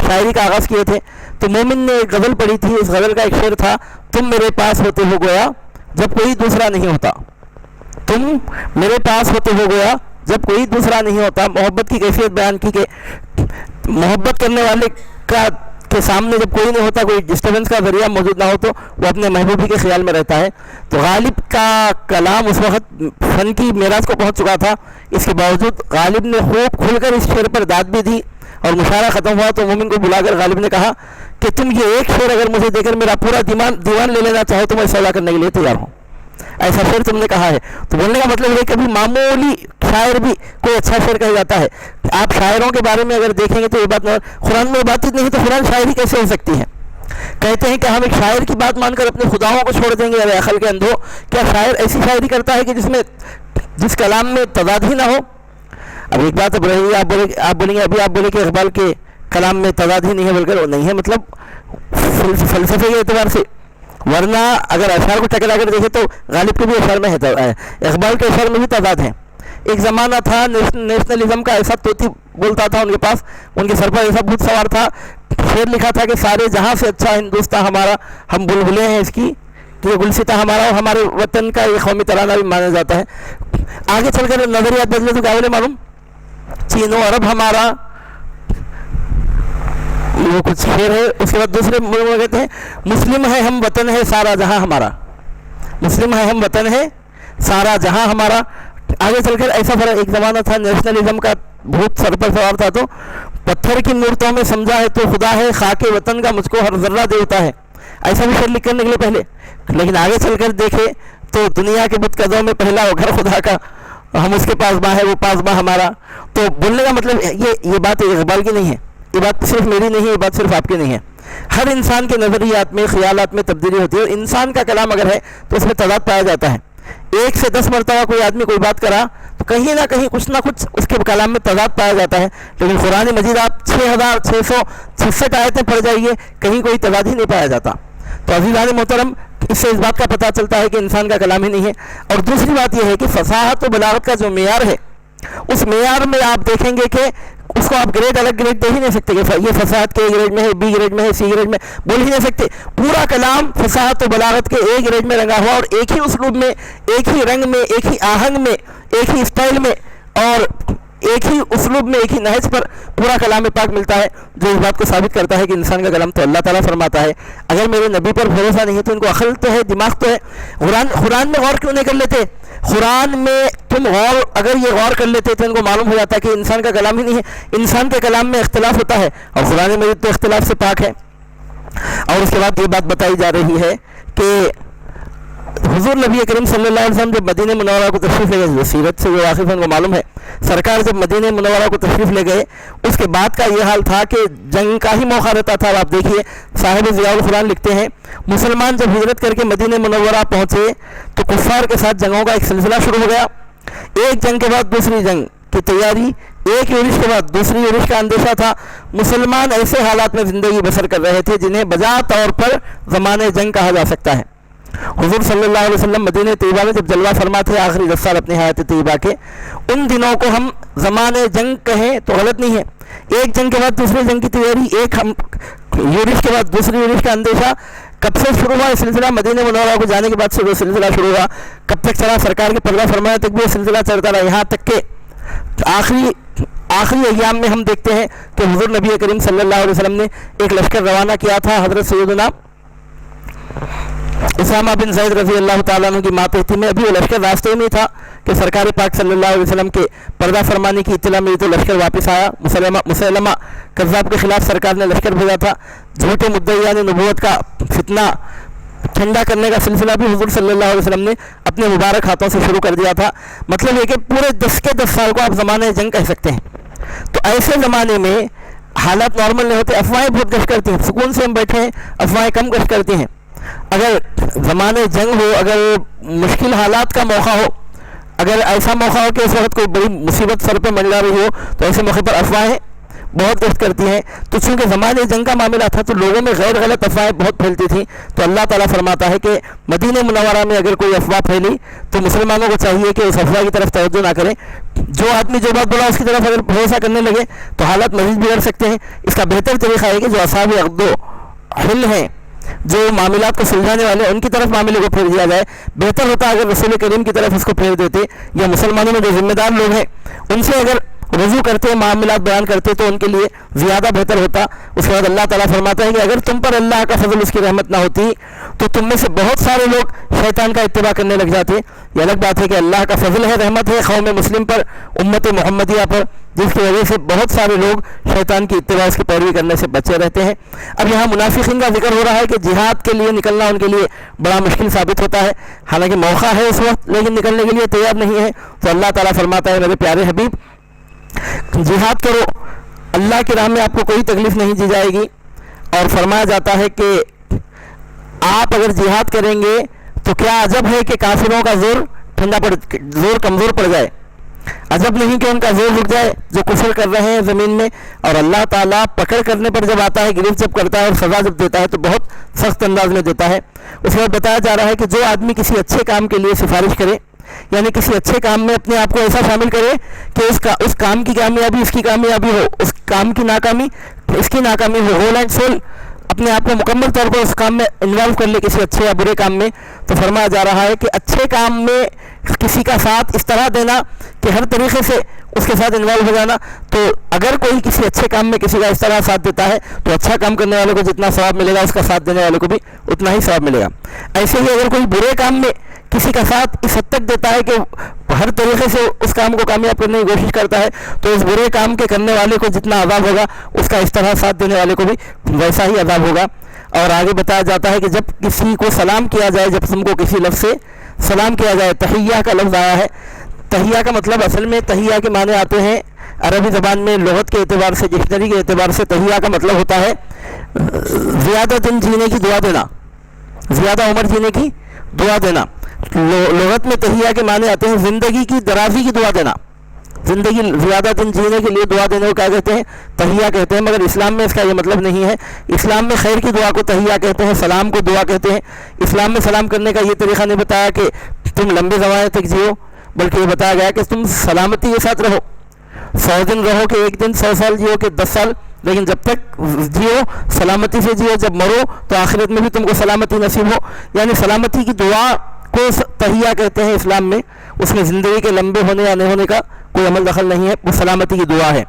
شاعری کا آغاز کیے تھے. تو مومن نے ایک غزل پڑھی تھی، اس غزل کا ایک شعر تھا، تم میرے پاس ہوتے ہو گویا جب کوئی دوسرا نہیں ہوتا. تم میرے پاس ہوتے ہو گیا جب کوئی دوسرا نہیں ہوتا. محبت کی کیفیت بیان کی کہ محبت کرنے والے کے سامنے جب کوئی نہیں ہوتا، کوئی ڈسٹربنس کا ذریعہ موجود نہ ہو، تو وہ اپنے محبوبی کے خیال میں رہتا ہے. تو غالب کا کلام اس وقت فن کی معراج کو پہنچ چکا تھا، اس کے باوجود غالب نے خوب کھل کر اس شعر پر داد بھی دی. اور مشاعرہ ختم ہوا تو مومن کو بلا کر غالب نے کہا کہ تم یہ ایک شعر اگر مجھے دے کر میرا پورا دیوان لے لینا چاہو تو میں سودا کرنے کے لیے تیار ہوں. ایسا شعر تم نے کہا ہے. تو بولنے کا مطلب ہے کہ ابھی معمولی شاعر بھی کوئی اچھا شعر کہا جاتا ہے. آپ شاعروں کے بارے میں اگر دیکھیں گے تو یہ بات قرآن میں بات نہیں تو قرآن شاعری کیسے ہو سکتی ہے؟ کہتے ہیں کہ ہم ایک شاعر کی بات مان کر اپنے خداؤں کو چھوڑ دیں گے. ارے عقل کے اندھو، کیا شاعر ایسی شاعری کرتا ہے کہ جس کلام میں تضاد ہی نہ ہو؟ اب ایک بات اب رہی، آپ بولیں گے ابھی آپ بولے کہ اقبال کے کلام میں تضاد ہی نہیں ہے، بول کر وہ نہیں ہے مطلب فلسفے کے اعتبار سے. ورنہ اگر اشعار کو ٹکرا کر دیکھیں تو غالب کے بھی اشعار میں ہے، اقبال کے اشعار میں بھی تضاد ہے. ایک زمانہ تھا نیشنلزم کا، ایسا توتی بولتا تھا ان کے پاس، ان کے سر پر ایسا بھوت سوار تھا، شعر لکھا تھا کہ سارے جہاں سے اچھا ہندوستان ہمارا، ہم بلبلے ہیں اس کی، کہ گلستہ ہمارا، اور ہمارے وطن کا یہ قومی ترانہ بھی مانا جاتا ہے. آگے چل کر نظریات بدلے تو کیا بولے معلوم؟ چین و عرب ہمارا، وہ کچھ شعر ہے. اس کے بعد دوسرے ملک کہتے ہیں مسلم ہے ہم وطن ہے سارا جہاں ہمارا، مسلم ہے ہم وطن ہے سارا جہاں ہمارا. آگے چل کر ایسا فرق، ایک زمانہ تھا نیشنلزم کا بہت سر پر سوار تھا، تو پتھر کی مورتوں میں سمجھا ہے تو خدا ہے، خاک وطن کا مجھ کو ہر ذرہ دیوتا ہے. ایسا بھی شعر لکھ کر نکلے پہلے. لیکن آگے چل کر دیکھے تو دنیا کے بت قدوں میں پہلا وہ گھر خدا کا، ہم اس کے پاسباں ہے وہ پاسباں ہمارا. تو بولنے کا مطلب یہ بات اقبال کی نہیں ہے، یہ بات صرف میری نہیں ہے، یہ بات صرف آپ کی نہیں ہے. ہر انسان کے نظریات میں، خیالات میں تبدیلی ہوتی ہے، اور انسان کا کلام اگر ہے تو اس میں تضاد پایا جاتا ہے. 1 سے 10 مرتبہ کوئی آدمی کوئی بات کرا تو کہیں نہ کہیں کچھ نہ کچھ اس کے کلام میں تضاد پایا جاتا ہے. لیکن قرآن مجید آپ 6666 آیتیں پڑھ جائیے، کہیں کوئی تضاد ہی نہیں پایا جاتا. تو عزیزان محترم، اس سے اس بات کا پتہ چلتا ہے کہ انسان کا کلام ہی نہیں ہے. اور دوسری بات یہ ہے کہ فصاحت و بلاغت کا جو معیار ہے، اس معیار میں آپ دیکھیں گے کہ اس کو آپ گریڈ الگ گریڈ دے ہی نہیں سکتے کہ یہ فصاحت کے اے گریڈ میں ہے، بی گریڈ میں ہے، سی گریڈ میں بول ہی نہیں سکتے. پورا کلام فصاحت و بلاغت کے اے گریڈ میں رنگا ہوا، اور ایک ہی اسلوب میں، ایک ہی رنگ میں، ایک ہی آہنگ میں، ایک ہی اسٹائل میں، اور ایک ہی اسلوب میں، ایک ہی نہج پر پورا کلام پاک ملتا ہے، جو اس بات کو ثابت کرتا ہے کہ انسان کا کلام تو اللہ تعالیٰ فرماتا ہے. اگر میرے نبی پر بھروسہ نہیں ہے تو ان کو عقل تو ہے، دماغ تو ہے. قرآن میں غور کیوں نہیں کر لیتے؟ قرآن میں تم اگر یہ غور کر لیتے تو ان کو معلوم ہو جاتا ہے کہ انسان کا کلام ہی نہیں ہے. انسان کے کلام میں اختلاف ہوتا ہے، اور قرآن مجید تو اختلاف سے پاک ہے. اور اس کے بعد یہ بات بتائی جا رہی ہے کہ حضور نبی کریم صلی اللہ علیہ وسلم جب مدینہ منورہ کو تشریف لے گئے، سیرت سے جو واقف ان کو معلوم ہے، سرکار جب مدینہ منورہ کو تشریف لے گئے، اس کے بعد کا یہ حال تھا کہ جنگ کا ہی موقع رہتا تھا. آپ دیکھیے صاحب ضیاء القرآن لکھتے ہیں، مسلمان جب ہجرت کر کے مدینہ منورہ پہنچے تو کفار کے ساتھ جنگوں کا ایک سلسلہ شروع ہو گیا. ایک جنگ کے بعد دوسری جنگ کی تیاری، ایک یورش کے بعد دوسری یورش کا اندیشہ تھا. مسلمان ایسے حالات میں زندگی بسر کر رہے تھے جنہیں بجا طور پر زمانے جنگ کہا جا سکتا ہے. حضور صلی اللہ علیہ وسلم مدینہ طیبہ میں جب جلوہ فرما تھے آخری 10 سال اپنی حیات طیبہ کے، ان دنوں کو ہم زمانے جنگ کہیں تو غلط نہیں ہے. ایک جنگ کے بعد دوسری جنگ کی تیاری، ایک یورش کے بعد دوسری یورش کا اندیشہ. کب سے شروع ہوا یہ سلسلہ؟ مدینہ منورہ کو جانے کے بعد سے وہ سلسلہ شروع ہوا. کب تک چلا؟ سرکار کے پردہ فرمایا تک بھی یہ سلسلہ چلتا رہا، یہاں تک کہ آخری ایام میں ہم دیکھتے ہیں کہ حضور نبی کریم صلی اللہ علیہ وسلم نے ایک لشکر روانہ کیا تھا. حضرت سیدنا اسامہ بن زید رضی اللہ تعالیٰ عنہ کی ماتحتی میں. ابھی وہ لشکر راستے میں تھا کہ سرکار پاک صلی اللہ علیہ وسلم کے پردہ فرمانے کی اطلاع ملی تو لشکر واپس آیا. مسلمہ کذاب کے خلاف سرکار نے لشکر بھیجا تھا. جھوٹے مدعیان نبوت کا فتنہ ٹھنڈا کرنے کا سلسلہ بھی حضور صلی اللہ علیہ وسلم نے اپنے مبارک ہاتھوں سے شروع کر دیا تھا. مطلب یہ کہ پورے 10 کے 10 سال کو آپ زمانے جنگ کہہ سکتے ہیں. تو ایسے زمانے میں حالات نارمل نہیں ہوتے، افواہیں بہت گشت کرتی ہیں. سکون سے ہم بیٹھے ہیں، افواہیں کم گشت کرتی ہیں. اگر زمانے جنگ ہو، اگر مشکل حالات کا موقع ہو، اگر ایسا موقع ہو کہ اس وقت کوئی بڑی مصیبت سر پہ منڈلا رہی ہو، تو ایسے موقع پر افواہیں بہت گشت کرتی ہیں. تو چونکہ زمانے جنگ کا معاملہ تھا تو لوگوں میں غیر غلط افواہیں بہت پھیلتی تھیں. تو اللہ تعالیٰ فرماتا ہے کہ مدینہ منورہ میں اگر کوئی افواہ پھیلی تو مسلمانوں کو چاہیے کہ اس افواہ کی طرف توجہ نہ کریں. جو آدمی جو بات بولا اس کی طرف اگر بھروسہ کرنے لگے تو حالات مزید بگڑ سکتے ہیں. اس کا بہتر طریقہ ہے کہ جو اصحاب عقد و حل ہیں, جو معاملات کو سلجھانے والے, ان کی طرف معاملے کو پھیر دیا جائے. بہتر ہوتا اگر رسول کریم کی طرف اس کو پھیر دیتے, یا مسلمانوں میں جو ذمہ دار لوگ ہیں ان سے اگر رجوع کرتے, معاملات بیان کرتے تو ان کے لیے زیادہ بہتر ہوتا. اس کے بعد اللہ تعالیٰ فرماتا ہے کہ اگر تم پر اللہ کا فضل, اس کی رحمت نہ ہوتی تو تم میں سے بہت سارے لوگ شیطان کا اتباع کرنے لگ جاتے. یہ الگ بات ہے کہ اللہ کا فضل ہے, رحمت ہے قوم مسلم پر, امت محمدیہ پر, جس کی وجہ سے بہت سارے لوگ شیطان کی اتباع, اس کی پیروی کرنے سے بچے رہتے ہیں. اب یہاں منافقین کا ذکر ہو رہا ہے کہ جہاد کے لیے نکلنا ان کے لیے بڑا مشکل ثابت ہوتا ہے, حالانکہ موقع ہے اس وقت لیکن نکلنے کے لیے تیار نہیں ہے. تو اللہ تعالیٰ فرماتا ہے میرے پیارے حبیب جہاد کرو, اللہ کی راہ میں آپ کو کوئی تکلیف نہیں دی جائے گی. اور فرمایا جاتا ہے کہ آپ اگر جہاد کریں گے تو کیا عجب ہے کہ کافروں کا زور کمزور پڑ جائے. عجب نہیں کہ ان کا زور رک جائے جو کفر کر رہے ہیں زمین میں. اور اللہ تعالیٰ پکڑ کرنے پر جب آتا ہے, گرفت جب کرتا ہے اور سزا جب دیتا ہے تو بہت سخت انداز میں دیتا ہے. اس میں بتایا جا رہا ہے کہ جو آدمی کسی اچھے کام کے لیے سفارش کرے, یعنی کسی اچھے کام میں اپنے آپ کو ایسا شامل کرے کہ اس کام کی کامیابی اس کی کامیابی ہو, اس کام کی ناکامی اس کی ناکامی ہو, ہول اینڈ سول اپنے آپ کو مکمل طور پر اس کام میں انوالو کر لے, کسی اچھے یا برے کام میں. تو فرمایا جا رہا ہے کہ اچھے کام میں کسی کا ساتھ اس طرح دینا کہ ہر طریقے سے اس کے ساتھ انوالو ہو جانا. تو اگر کوئی کسی اچھے کام میں کسی کا اس طرح ساتھ دیتا ہے تو اچھا کام کرنے والے کو جتنا ثواب ملے گا اس کا ساتھ دینے والے کو بھی اتنا ہی ثواب ملے گا. ایسے ہی اگر کوئی برے کام میں کسی کا ساتھ اس حد تک دیتا ہے کہ ہر طریقے سے اس کام کو کامیاب کرنے کی کوشش کرتا ہے تو اس برے کام کے کرنے والے کو جتنا عذاب ہوگا اس کا اس طرح ساتھ دینے والے کو بھی ویسا ہی عذاب ہوگا. اور آگے بتایا جاتا ہے کہ جب کسی کو سلام کیا جائے, جب تم کو کسی لفظ سے سلام کیا جائے, تحیہ کا لفظ آیا ہے. تحیہ کا مطلب اصل میں تحیہ کے معنی آتے ہیں عربی زبان میں لغت کے اعتبار سے, ڈکشنری کے اعتبار سے تحیہ کا مطلب ہوتا ہے زیادہ دن جینے کی دعا دینا, زیادہ عمر جینے کی دعا دینا. لغت میں تحیہ کے معنی آتے ہیں زندگی کی درازی کی دعا دینا, زندگی زیادہ دن جینے کے لیے دعا دینے کو کیا کہتے ہیں, تحیہ کہتے ہیں. مگر اسلام میں اس کا یہ مطلب نہیں ہے. اسلام میں خیر کی دعا کو تحیہ کہتے ہیں, سلام کو دعا کہتے ہیں. اسلام میں سلام کرنے کا یہ طریقہ نہیں بتایا کہ تم لمبے زمانے تک جیو, بلکہ یہ بتایا گیا کہ تم سلامتی کے ساتھ رہو. 100 دن رہو کہ ایک دن, 100 سال جیو کہ 10 سال, لیکن جب تک جیو سلامتی سے جیو. جب مرو تو آخرت میں بھی تم کو سلامتی نصیب ہو. یعنی سلامتی کی دعا کو تحیہ کہتے ہیں اسلام میں. اس میں زندگی کے لمبے ہونے یا نہیں ہونے کا کوئی عمل دخل نہیں ہے, وہ سلامتی کی دعا ہے.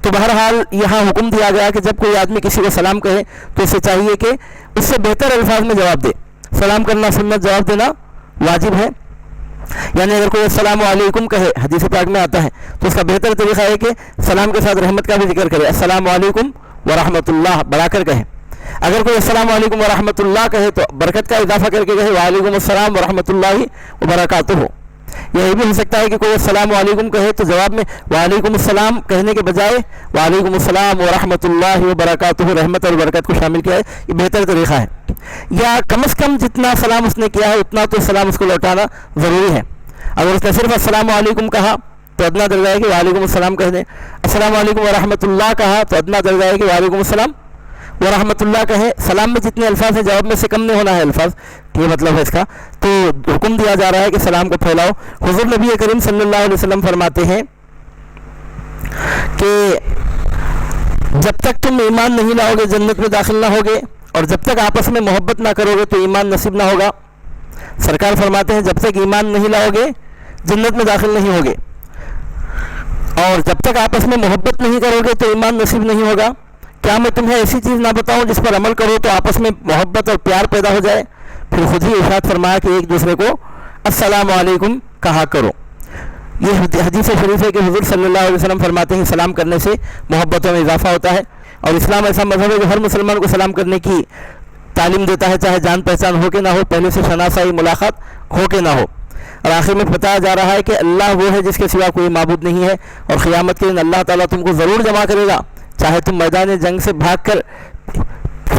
تو بہرحال یہاں حکم دیا گیا کہ جب کوئی آدمی کسی کو سلام کہے تو اسے چاہیے کہ اس سے بہتر الفاظ میں جواب دے. سلام کرنا سنت, جواب دینا واجب ہے. یعنی اگر کوئی السلام علیکم کہے, حدیث پاک میں آتا ہے, تو اس کا بہتر طریقہ ہے کہ سلام کے ساتھ رحمت کا بھی ذکر کرے, السلام علیکم ورحمۃ اللہ بڑھا کر کہے. اگر کوئی السلام علیکم ورحمۃ اللہ کہے تو برکت کا اضافہ کر کے کہے وعلیکم السلام ورحمۃ اللہ وبرکاتہ. یہ بھی ہو سکتا ہے کہ کوئی السلام علیکم کہے تو جواب میں وعلیکم السلام کہنے کے بجائے وعلیکم السلام ورحمۃ اللہ وبرکاتہ, رحمت اور برکت کو شامل کیا ہے. یہ بہتر طریقہ ہے. یا کم از کم جتنا سلام اس نے کیا ہے اتنا تو سلام اس کو لوٹانا ضروری ہے. اگر اس نے صرف السلام علیکم کہا تو ادنا درجہ ہے کہ وعلیکم السلام کہہ دیں. السلام علیکم ورحمۃ اللہ کہا تو ادنا درجہ ہے کہ وعلیکم السلام ورحمۃ اللہ کہیں. سلام میں جتنے الفاظ ہیں جواب میں سے کم نہیں ہونا ہے الفاظ, یہ مطلب ہے اس کا. تو حکم دیا جا رہا ہے کہ سلام کو پھیلاؤ. حضور نبی کریم صلی اللہ علیہ وسلم فرماتے ہیں کہ جب تک تم ایمان نہیں لاؤ گے جنت میں داخل نہ ہوگے, اور جب تک آپس میں محبت نہ کرو گے تو ایمان نصیب نہ ہوگا. سرکار فرماتے ہیں جب تک ایمان نہیں لاؤ گے جنت میں داخل نہیں ہوگے, اور جب تک آپس میں محبت نہیں کرو گے تو ایمان نصیب نہیں ہوگا. کیا میں تمہیں ایسی چیز نہ بتاؤں جس پر عمل کرو تو آپس میں محبت اور پیار پیدا ہو جائے. پھر خود ہی ارشاد فرمایا کہ ایک دوسرے کو السلام علیکم کہا کرو. یہ حدیث شریف ہے کہ حضور صلی اللہ علیہ وسلم فرماتے ہیں سلام کرنے سے محبتوں میں اضافہ ہوتا ہے. اور اسلام ایسا مذہب ہے جو ہر مسلمان کو سلام کرنے کی تعلیم دیتا ہے, چاہے جان پہچان ہو کہ نہ ہو, پہلے سے شناسائی ملاقات ہو کہ نہ ہو. اور آخر میں بتایا جا رہا ہے کہ اللہ وہ ہے جس کے سوا کوئی معبود نہیں ہے, اور قیامت کے دن اللہ تعالیٰ تم کو ضرور جمع کرے گا, چاہے تم میدان جنگ سے بھاگ کر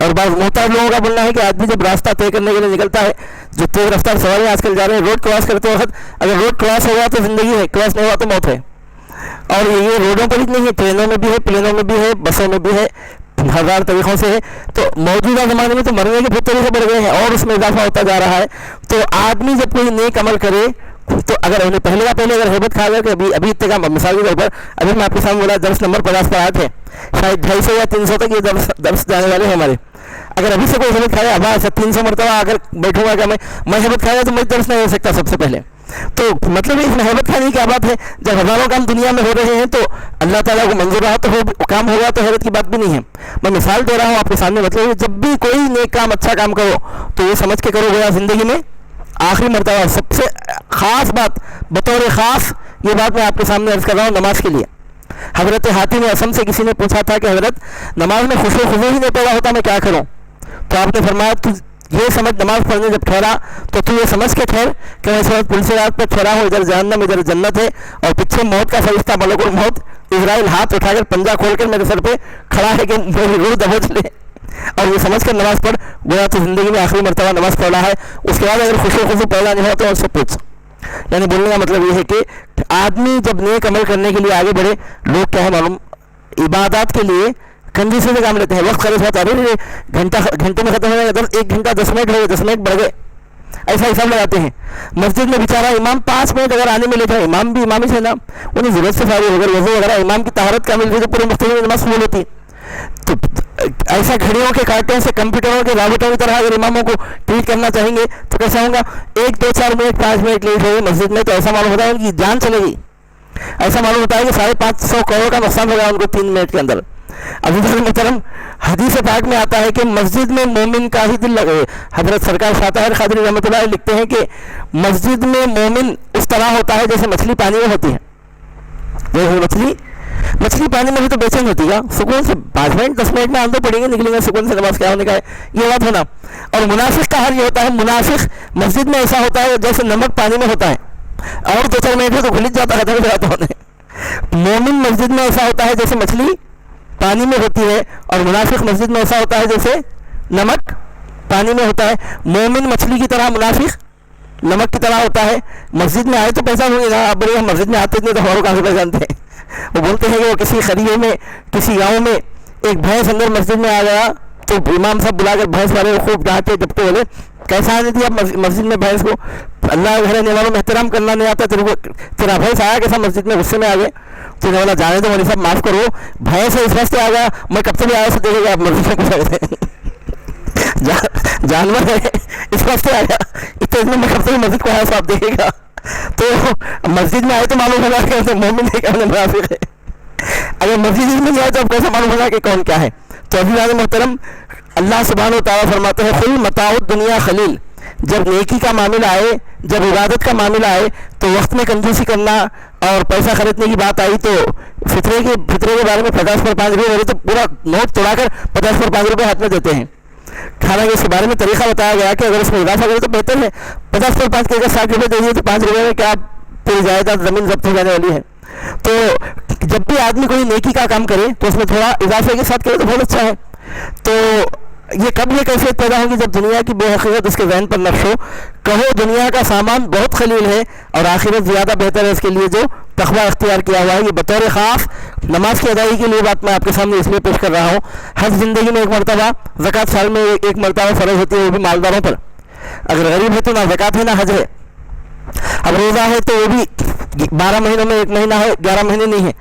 اور بعض محتاج لوگوں کا بولنا ہے کہ آدمی جب راستہ طے کرنے کے لیے نکلتا ہے، جو تیز رفتار سواریاں آج کل جا رہے ہیں، روڈ کراس کرتے وقت اگر روڈ کراس ہوا تو زندگی ہے، کراس نہیں ہوا تو موت ہے. اور یہ روڈوں پر ہی نہیں ہے، ٹرینوں میں بھی ہے، پلینوں میں بھی ہے، بسوں میں بھی ہے، ہزار طریقوں سے ہے. تو موجودہ زمانے میں تو مرنے کے بہت طریقے بڑھ گئے ہیں اور اس میں اضافہ ہوتا جا رہا ہے. تو آدمی جب کوئی نیک عمل کرے تو اگر انہیں پہلے اگر ہیبت کھا گیا کہ ابھی اتنے کا مثال کے طور پر ابھی میں آپ کے سامنے بولا درس نمبر 50 پر آئے تھے، شاید 250 یا 300 تک یہ درس جانے والے ہیں ہمارے. اگر ابھی سے کوئی ہیبت کھایا اب ایسا 300 مرتبہ اگر بیٹھوں گا کہ میں ہیبت کھایا تو میں درس نہیں ہو سکتا سب سے پہلے. تو مطلب اس میں ہیبت کھانے کی کیا بات ہے؟ جب ہزاروں کام دنیا میں ہو رہے ہیں تو اللہ تعالیٰ کو منظور رہا تو کام ہوگا تو حیرت کی بات بھی نہیں ہے. میں مثال دے رہا ہوں آپ کے سامنے. مطلب جب بھی کوئی نیک کام اچھا کام کرو تو یہ سمجھ کے کرو گیا زندگی میں آخری مرتبہ. سب سے خاص بات بطور خاص یہ بات میں آپ کے سامنے عرض کر رہا ہوں نماز کے لیے. حضرت حاتم اسم سے کسی نے پوچھا تھا کہ حضرت نماز میں خوشو خضوع ہی نہیں پیدا ہوتا، میں کیا کروں؟ تو آپ نے فرمایا تو یہ سمجھ نماز پڑھنے جب ٹھہرا تو یہ سمجھ کے ٹھہر کہ میں اس وقت پل صراط پہ ٹھہرا ہوں، ادھر جہنم ادھر جنت ہے اور پیچھے موت کا فرشتہ ملک الموت اسرائیل ہاتھ اٹھا کر پنجہ کھول کر میرے سر پہ کھڑا ہے کہ میری روح دبوچ لے. اور یہ سمجھ کر نماز پڑھ گویا تو زندگی میں آخری مرتبہ نماز پڑھا ہے. اس کے بعد اگر خوشو خضوع پیدا نہیں ہوا تو اس سے پوچھ. یعنی بولنے کا مطلب یہ ہے کہ آدمی جب نیک عمل کرنے کے لیے آگے بڑھے، لوگ کیا ہے معلوم، عبادات کے لیے کنجوسی سے کام لیتے ہیں. وقت خرچ ہوتا ہے، گھنٹے میں ختم ہو جائے گا، 1 گھنٹہ 10 منٹ ہو گئے، 10 منٹ بڑھ گئے، ایسا حساب لگاتے ہیں. مسجد میں بیچارہ امام 5 منٹ اگر آنے میں لیتا ہے، امام بھی امام ہی سے نا، انہیں ضرورت سے فارغ ہو کر وضو وغیرہ امام کی طہارت کامل ہوئی تو پورے مختلف میں نماز قبول ہوتی. تو ایسا گھڑیوں کے کانٹوں سے کمپیوٹروں کے رابطوں کی طرح اگر اماموں کو ٹریٹ کرنا چاہیں گے تو کیسا ہوگا؟ 1 2 4 منٹ 5 منٹ لیٹ ہوئے مسجد میں تو ایسا معلوم ہوتا ہے ان کی جان چلے گی. ایسا معلوم ہوتا ہے کہ 550 کروڑ کا نقصان ہوگا ان کو 3 منٹ کے اندر. ابھی محترم حدیث پاک میں آتا ہے کہ مسجد میں مومن کا ہی دل لگے. حضرت سرکار شاہ طاہر قادری رحمۃ اللہ علیہ لکھتے ہیں کہ مسجد میں مومن اس طرح ہوتا ہے جیسے مچھلی پانی میں ہوتی ہے. جیسے مچھلی پانی میں بھی تو بے چین ہوتی ہے، سکون سے 5 منٹ 10 منٹ میں آندھو پڑیں گے، نکلیں گے سکون سے، نماز کیا ہونے کا ہے یہ بات ہونا. اور منافق کا حال یہ ہوتا ہے، منافق مسجد میں ایسا ہوتا ہے جیسے نمک پانی میں ہوتا ہے، اور 2 4 منٹ میں تو گھلج جاتا ہے ختم ہو جاتا ہونے. مومن مسجد میں ایسا ہوتا ہے جیسے مچھلی پانی میں ہوتی ہے، اور منافق مسجد میں ایسا ہوتا ہے جیسے نمک پانی میں ہوتا ہے. مومن مچھلی کی طرح، منافق نمک کی طرح ہوتا ہے. مسجد میں آئے تو پیسہ ہوئے نا، اب بڑے مسجد میں آتے تھے تو ہماروں کہاں سے پہچانتے ہیں. وہ بولتے ہیں کہ وہ کسی قریے میں کسی گاؤں میں ایک بھینس اندر مسجد میں آ گیا تو امام صاحب بلا کر بھینس والے خوب ڈانٹے جبتے بولے کیسا آنے دیا مسجد میں بھینس کو؟ اللہ کے گھر آنے والوں میں احترام کرنا نہیں آتا، تیرا بھینس آیا کیسا مسجد میں؟ غصے میں آ گئے. تو بولا جانے تو مولوی صاحب معاف کرو، بھینس ہے اس واسطے آ گیا، میں کب سے بھی آیا سے دیکھے گا آپ مسجد میں کچھ آئے جانور ہے اس واسطے آ گیا، اتنے میں کب سے بھی مسجد کو آیا صاحب دیکھے گا. تو مسجد میں آئے تو معلوم ہوگا کہ مومن ہے کہ منافق ہے. اگر مسجد میں نہیں آئے تو اب کیسا معلوم ہوگا کہ کون کیا ہے؟ تو ابھی والے محترم اللہ سبحانہ و تعالیٰ فرماتے ہیں خل متاع الدنیا خلیل. جب نیکی کا معاملہ آئے، جب عبادت کا معاملہ آئے تو وقت میں کنجوسی کرنا اور پیسہ خریدنے کی بات آئی تو فطرے کے بارے میں 50 پر 5 روپئے تو پورا نوٹ توڑا کر 50 پر 5 روپئے ہاتھ میں دیتے ہیں. حالانکہ اس کے بارے میں طریقہ بتایا گیا کہ اگر اس میں اضافہ کرے تو بہتر ہے. 50 پر 5 کے اگر 60 روپئے دے دیے تو 5 روپئے میں کیا پوری جائیداد زمین ضبط ہو جانے والی ہے. تو جب بھی آدمی کوئی نیکی کا کام کرے تو اس میں تھوڑا اضافے کے ساتھ کرے تو بہت اچھا ہے. تو یہ کب یہ کیفیت پیدا ہوگی؟ جب دنیا کی بے حقیقت اس کے ذہن پر نقش ہو. کہو دنیا کا سامان بہت خلیل ہے اور آخرت زیادہ بہتر ہے اس کے لیے جو تقویٰ اختیار کیا ہوا ہے. یہ بطور خاص نماز کی ادائیگی کے لیے بات میں آپ کے سامنے اس لیے پیش کر رہا ہوں. حج زندگی میں 1 مرتبہ، زکوٰۃ سال میں 1 مرتبہ فرض ہوتی ہے، وہ بھی مالداروں پر. اگر غریب ہے تو نہ زکوٰۃ ہے نہ حج ہے. اب روزہ ہے تو وہ بھی 12 مہینوں میں 1 مہینہ ہے، 11 مہینے نہیں ہے.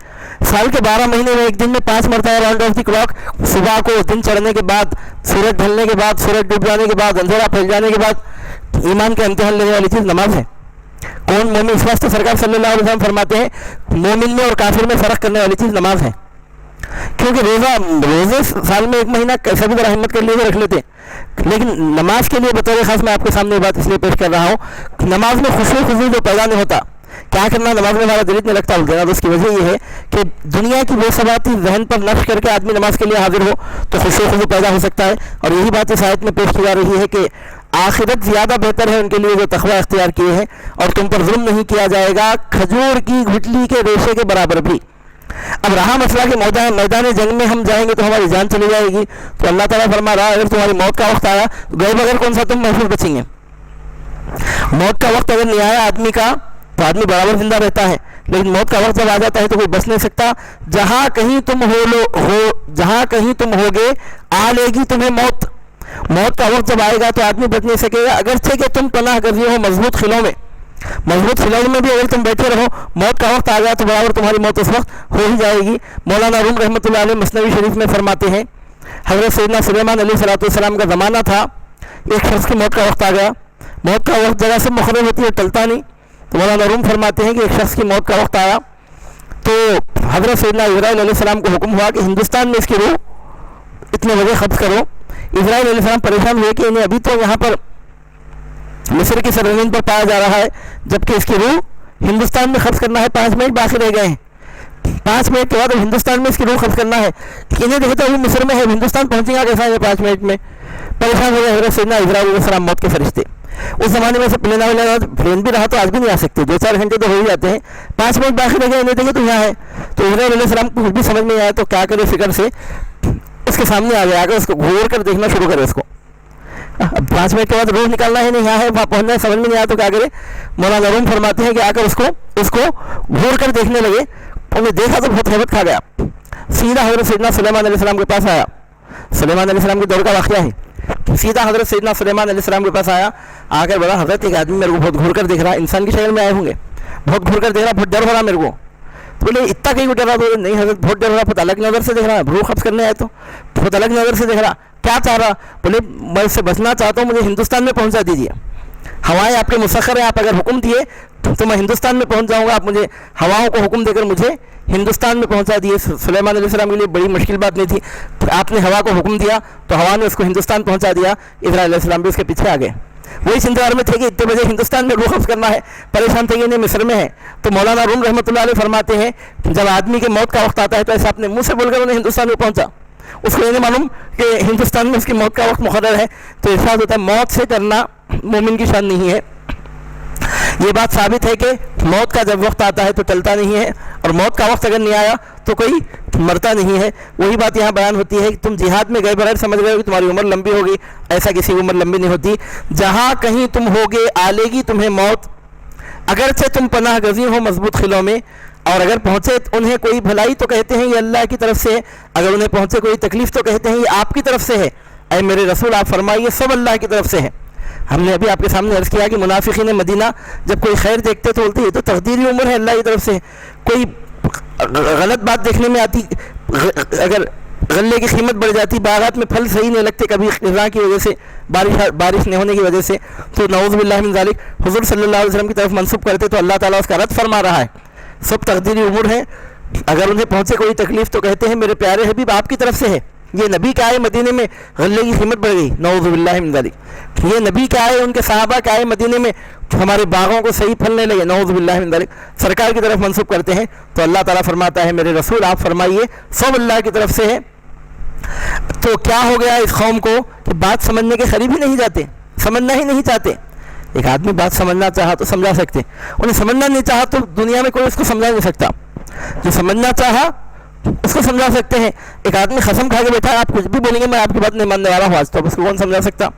سال کے 12 مہینے میں 1 دن میں 5 مرتبہ راؤنڈ آف دی کلاک، صبح کو دن چڑھنے کے بعد، سورج ڈھلنے کے بعد، سورج ڈوب جانے کے بعد، اندھیرا پھیل جانے کے بعد ایمان کا امتحان لینے والی چیز نماز ہے. کون مومن؟ اس واسطے سرکار صلی اللہ علیہ وسلم فرماتے ہیں مومن میں اور کافر میں فرق کرنے والی چیز نماز ہے. کیونکہ روزے سال میں 1 مہینہ کیسا بھی ذرا ہمت کر لیے رکھ لیتے، لیکن نماز کے لیے بطور خاص میں آپ کے سامنے یہ بات اس لیے پیش کر رہا ہوں. نماز میں خشوع خضوع جو پیدا نہیں ہوتا، کیا کرنا نماز میں ہمارا دل نہیں لگتا بولتے نا. اس کی وجہ یہ ہے کہ دنیا کی بے ثباتی ذہن پر نقش کر کے آدمی نماز کے لیے حاضر ہو تو خشوع خضوع پیدا ہو سکتا ہے. اور یہی بات اس آیت میں پیش کی جا رہی ہے کہ آخرت زیادہ بہتر ہے ان کے لیے جو تقویٰ اختیار کیے ہیں، اور تم پر ظلم نہیں کیا جائے گا کھجور کی گٹھلی کے ریشے کے برابر بھی. اب رہا مسئلہ کہ میدان جنگ میں ہم جائیں گے تو ہماری جان چلی جائے گی، تو اللہ تعالیٰ فرما رہا ہے اگر تمہاری موت کا وقت آیا تو گئے بغیر کون سا تم محفوظ بچیں گے؟ موت کا وقت اگر نہیں آیا آدمی کا تو آدمی برابر زندہ رہتا ہے، لیکن موت کا وقت جب آ جاتا ہے تو کوئی بچ نہیں سکتا۔ جہاں کہیں تم ہوگے آ لے گی تمہیں موت۔ موت کا وقت جب آئے گا تو آدمی بچ نہیں سکے گا، اگرچہ کہ تم پناہ گزین ہو مضبوط قلعوں میں بھی اگر تم بیٹھے رہو، موت کا وقت آ گیا تو برابر تمہاری موت اس وقت ہو ہی جائے گی۔ مولانا روم رحمۃ اللہ علیہ مثنوی شریف میں فرماتے ہیں حضرت سیدنا سلیمان علیہ السلام کا زمانہ تھا، ایک شخص کی موت کا وقت آ گیا۔ موت کا وقت جگہ سے مقرر ہوتی ہے، ٹلتا نہیں، تو مولانا روم فرماتے ہیں کہ ایک شخص کی موت کا وقت آیا تو حضرت سیدنا اسرائیل علیہ السلام کو حکم ہوا کہ ہندوستان میں اس کی روح اتنے بجے قبض کرو۔ اسرائیل علیہ السلام پریشان ہوئے کہ انہیں ابھی تو یہاں پر مصر کی سرزمین پر پایا جا رہا ہے، جبکہ اس کی روح ہندوستان میں قبض کرنا ہے، 5 منٹ باقی رہ گئے ہیں، 5 منٹ کے بعد ہندوستان میں اس کی روح قبض کرنا ہے۔ انہیں دیکھتے ابھی مصر میں ہے، ہندوستان پہنچے گا کیسا ہے 5 منٹ میں؟ پریشان ہو گئے حضرت سیدنا اسرائیل علیہ السلام، موت کے فرشتے۔ اس زمانے میں سے پلین بھی رہا تو آج بھی نہیں آ سکتے، 2-4 گھنٹے تو ہو ہی جاتے ہیں، 5 منٹ باقی رہ گئے، انہیں دیکھے تو یہاں ہے۔ تو اسرائیل علیہ السلام کو کچھ بھی سمجھ نہیں آیا تو کیا کرے، فکر سے اس کے سامنے آ گیا، اس کو گھور کر دیکھنا شروع کرے، اس کو 5 منٹ کے بعد روح نکالنا ہے نہیں، یہاں ہے، وہاں پہنچنا ہے، سمجھ میں نہیں آیا تو کیا کرے؟ مولانا روم فرماتے ہیں کہ آ کر اس کو گھور کر دیکھنے لگے، انہیں دیکھا تو بہت ہیبت کھا گیا، سیدھا حضرت سیدنا سلیمان علیہ السلام کے پاس آیا۔ سلیمان علیہ السلام کے دور کا واقعہ ہے، سیدھا حضرت سیدنا سلیمان علیہ السلام کے پاس آیا، آ کر بولا حضرت ایک آدمی میرے کو بہت گھور کر دیکھ رہا، انسان کی شکل میں آئے ہوں گے، بہت گھور کر دیکھ رہا، بہت ڈر ہو رہا میرے کو۔ تو بولے اتنا کہیں ڈر رہا؟ تو نہیں حضرت بہت ڈر رہا، بہت الگ نظر سے دیکھ رہا، روح قبض کرنے آئے تو بہت الگ نظر سے دیکھ رہا، کیا چاہ رہا؟ بولے میں اس سے بچنا چاہتا ہوں، مجھے ہندوستان میں پہنچا دیجیے، ہوائیں آپ کے مسخر ہیں، آپ اگر حکم دیے تو میں ہندوستان میں پہنچ جاؤں گا، آپ مجھے ہواؤں کو حکم دے کر مجھے ہندوستان میں پہنچا دیے۔ سلیمان علیہ السلام کے لیے بڑی مشکل بات نہیں تھی، آپ نے ہوا کو حکم دیا تو ہوا نے اس کو ہندوستان پہنچا دیا، اسرائیل علیہ السلام بھی اس کے پیچھے آ گئے۔ وہی انتظار میں تھے کہ اتنے بجے ہندوستان میں روح قبض کرنا ہے، پریشان تھے کہ انہیں مصر میں ہے۔ تو مولانا روم رحمۃ اللہ علیہ فرماتے ہیں جب آدمی کے موت کا وقت آتا ہے تو ایسا اپنے منہ سے بول کر انہیں ہندوستان میں پہنچا، اس کو یہ نہیں معلوم کہ ہندوستان میں اس کی موت کا وقت مقرر ہے۔ تو ارشاد ہوتا ہے موت سے ڈرنا مومن کی شان نہیں ہے۔ یہ بات ثابت ہے کہ موت کا جب وقت آتا ہے تو ٹلتا نہیں ہے، اور موت کا وقت اگر نہیں آیا تو کوئی مرتا نہیں ہے۔ وہی بات یہاں بیان ہوتی ہے کہ تم جہاد میں گئے بغیر سمجھ رہے ہو کہ تمہاری عمر لمبی ہوگی، ایسا کسی کی عمر لمبی نہیں ہوتی۔ جہاں کہیں تم ہوگے آ لے گی تمہیں موت، اگرچہ تم پناہ گزین ہو مضبوط قلعوں میں، اور اگر پہنچے انہیں کوئی بھلائی تو کہتے ہیں یہ اللہ کی طرف سے ہے، اگر انہیں پہنچے کوئی تکلیف تو کہتے ہیں یہ آپ کی طرف سے ہے۔ اے میرے رسول آپ فرمائیے سب اللہ کی طرف سے ہے۔ ہم نے ابھی آپ کے سامنے عرض کیا کہ منافقین مدینہ جب کوئی خیر دیکھتے تو بولتے یہ تو تقدیری امور ہے، اللہ کی طرف سے۔ کوئی غلط بات دیکھنے میں آتی، اگر غلے کی قیمت بڑھ جاتی، باغات میں پھل صحیح نہیں لگتے، کبھی خزاں کی وجہ سے، بارش نہیں ہونے کی وجہ سے، تو نعوذ باللہ من ذالک حضور صلی اللہ علیہ وسلم کی طرف منسوب کرتے تو اللہ تعالیٰ اس کا رد فرما رہا ہے۔ سب تقدیری امور ہیں، اگر انہیں پہنچے کوئی تکلیف تو کہتے ہیں میرے پیارے حبیب آپ کی طرف سے ہے۔ یہ نبی کے آئے مدینے میں غلے کی قیمت بڑھ گئی، نعوذ باللہ من ذالک۔ یہ نبی کے آئے، ان کے صحابہ کے آئے مدینے میں ہمارے باغوں کو صحیح پھلنے لگے، نعوذ باللہ من ذالک، سرکار کی طرف منسوب کرتے ہیں۔ تو اللہ تعالیٰ فرماتا ہے میرے رسول آپ فرمائیے سب اللہ کی طرف سے ہے۔ تو کیا ہو گیا اس قوم کو کہ بات سمجھنے کے قریب ہی نہیں جاتے، سمجھنا ہی نہیں چاہتے۔ ایک آدمی بات سمجھنا چاہا تو سمجھا سکتے، انہیں سمجھنا نہیں چاہا تو دنیا میں کوئی اس کو سمجھا نہیں سکتا۔ جو سمجھنا چاہا اس کو سمجھا سکتے ہیں۔ ایک آدمی قسم کھا کے بیٹھا، آپ کچھ بھی بولیں گے میں آپ کی بات نہیں ماننے والا ہوں آج، تو اس کو کون سمجھا سکتا؟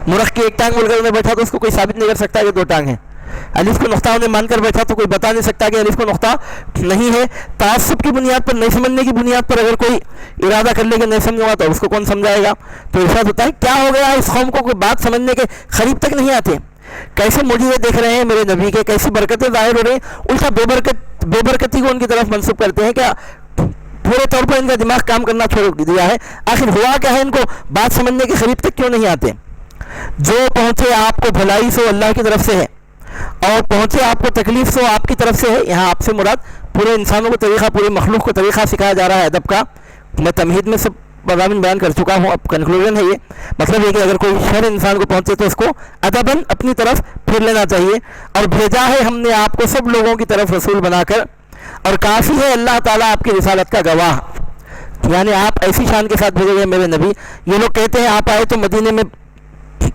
مرخ کی ایک ٹانگ بول کر انہیں بیٹھا تو اس کو کوئی ثابت نہیں کر سکتا کہ 2 ٹانگ ہیں۔ الف کو نقطہ انہیں مان کر بیٹھا تو کوئی بتا نہیں سکتا کہ الف کو نقطہ نہیں ہے۔ تعصب کی بنیاد پر، نہیں سمجھنے کی بنیاد پر اگر کوئی ارادہ کر لے کہ نہیں سمجھوں تو اس کو کون سمجھائے گا؟ تو ارشاد ہوتا ہے کیا ہو گیا اس قوم کو کوئی بات سمجھنے کے قریب تک نہیں آتے۔ کیسے معجزے دیکھ رہے ہیں میرے نبی کے، کیسی برکتیں ظاہر ہو رہی ہیں، الٹا بے برکتی کو ان کی طرف منسوب کرتے ہیں۔ کیا پورے طور پر ان کا دماغ کام کرنا چھوڑ دیا ہے؟ آخر ہوا کیا ہے؟ ان کو بات سمجھنے کے قریب تک کیوں نہیں آتے؟ جو پہنچے آپ کو بھلائی سو اللہ کی طرف سے ہے، اور پہنچے آپ کو تکلیف سو آپ کی طرف سے ہے۔ یہاں آپ سے مراد پورے انسانوں کو طریقہ، پورے مخلوق کو طریقہ سکھایا جا رہا ہے ادب کا۔ میں تمہید میں سب مضامین بیان کر چکا ہوں، اب کنکلوژن ہے یہ، مطلب یہ کہ اگر کوئی شر انسان کو پہنچے تو اس کو ادباً اپنی طرف پھیر لینا چاہیے۔ اور بھیجا ہے ہم نے آپ کو سب لوگوں کی طرف رسول بنا کر، اور کافی ہے اللہ تعالیٰ آپ کی رسالت کا گواہ۔ یعنی آپ ایسی شان کے ساتھ بھیجے گئے میرے نبی۔ یہ لوگ کہتے ہیں آپ آئے تو مدینے میں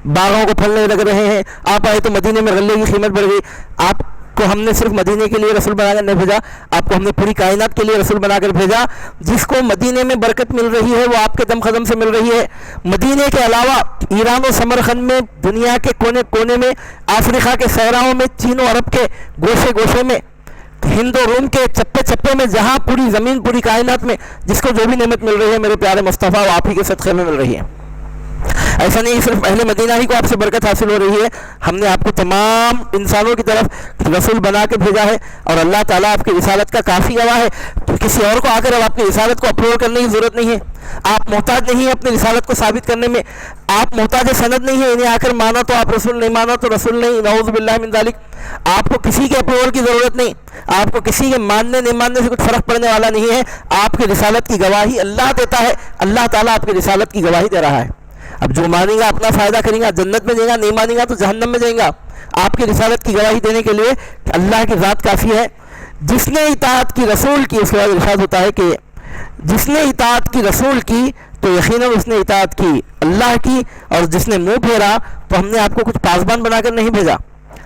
باغوں کو پھلنے لگ رہے ہیں، آپ آئے تو مدینے میں غلے کی قیمت بڑھ گئی، آپ کو ہم نے صرف مدینے کے لیے رسول بنا کر نہیں بھیجا، آپ کو ہم نے پوری کائنات کے لیے رسول بنا کر بھیجا۔ جس کو مدینے میں برکت مل رہی ہے وہ آپ کے دم قدم سے مل رہی ہے۔ مدینے کے علاوہ ایران و سمرقند میں، دنیا کے کونے کونے میں، افریقہ کے صحراؤں میں، چین و عرب کے گوشے گوشے میں، ہند و روم کے چپے چپے میں، جہاں پوری زمین پوری کائنات میں جس کو جو بھی نعمت مل رہی ہے میرے پیارے مصطفیٰ وہ آپ ہی کے صدقے میں مل رہی ہے۔ ایسا نہیں صرف اہل مدینہ ہی کو آپ سے برکت حاصل ہو رہی ہے، ہم نے آپ کو تمام انسانوں کی طرف رسول بنا کے بھیجا ہے، اور اللہ تعالیٰ آپ کی رسالت کا کافی گواہ ہے۔ کسی اور کو آ کر اب آپ کی رسالت کو اپلوڈ کرنے کی ضرورت نہیں ہے، آپ محتاج نہیں ہیں اپنی رسالت کو ثابت کرنے میں، آپ محتاج سند نہیں ہیں انہیں آ کر مانا تو آپ رسول، نہیں مانا تو رسول نہیں، نعوذ باللہ من ذالک۔ آپ کو کسی کے اپلوڈ کی ضرورت نہیں، آپ کو کسی کے ماننے نہیں ماننے سے کچھ فرق پڑنے والا نہیں ہے، آپ کی رسالت کی گواہی اللہ دیتا ہے، اللہ تعالیٰ آپ کی رسالت کی گواہی دے رہا ہے۔ اب جو مانیں گا اپنا فائدہ کریں گا جنت میں جائیں گا، نہیں مانیں گا تو جہنم میں جائیں گا۔ آپ کی رسالت کی گواہی دینے کے لیے اللہ کی ذات کافی ہے۔ جس نے اطاعت کی رسول کی، اس کے بعد ارشاد ہوتا ہے کہ جس نے اطاعت کی رسول کی تو یقیناً اس نے اطاعت کی اللہ کی، اور جس نے منہ پھیرا تو ہم نے آپ کو کچھ پاسبان بنا کر نہیں بھیجا۔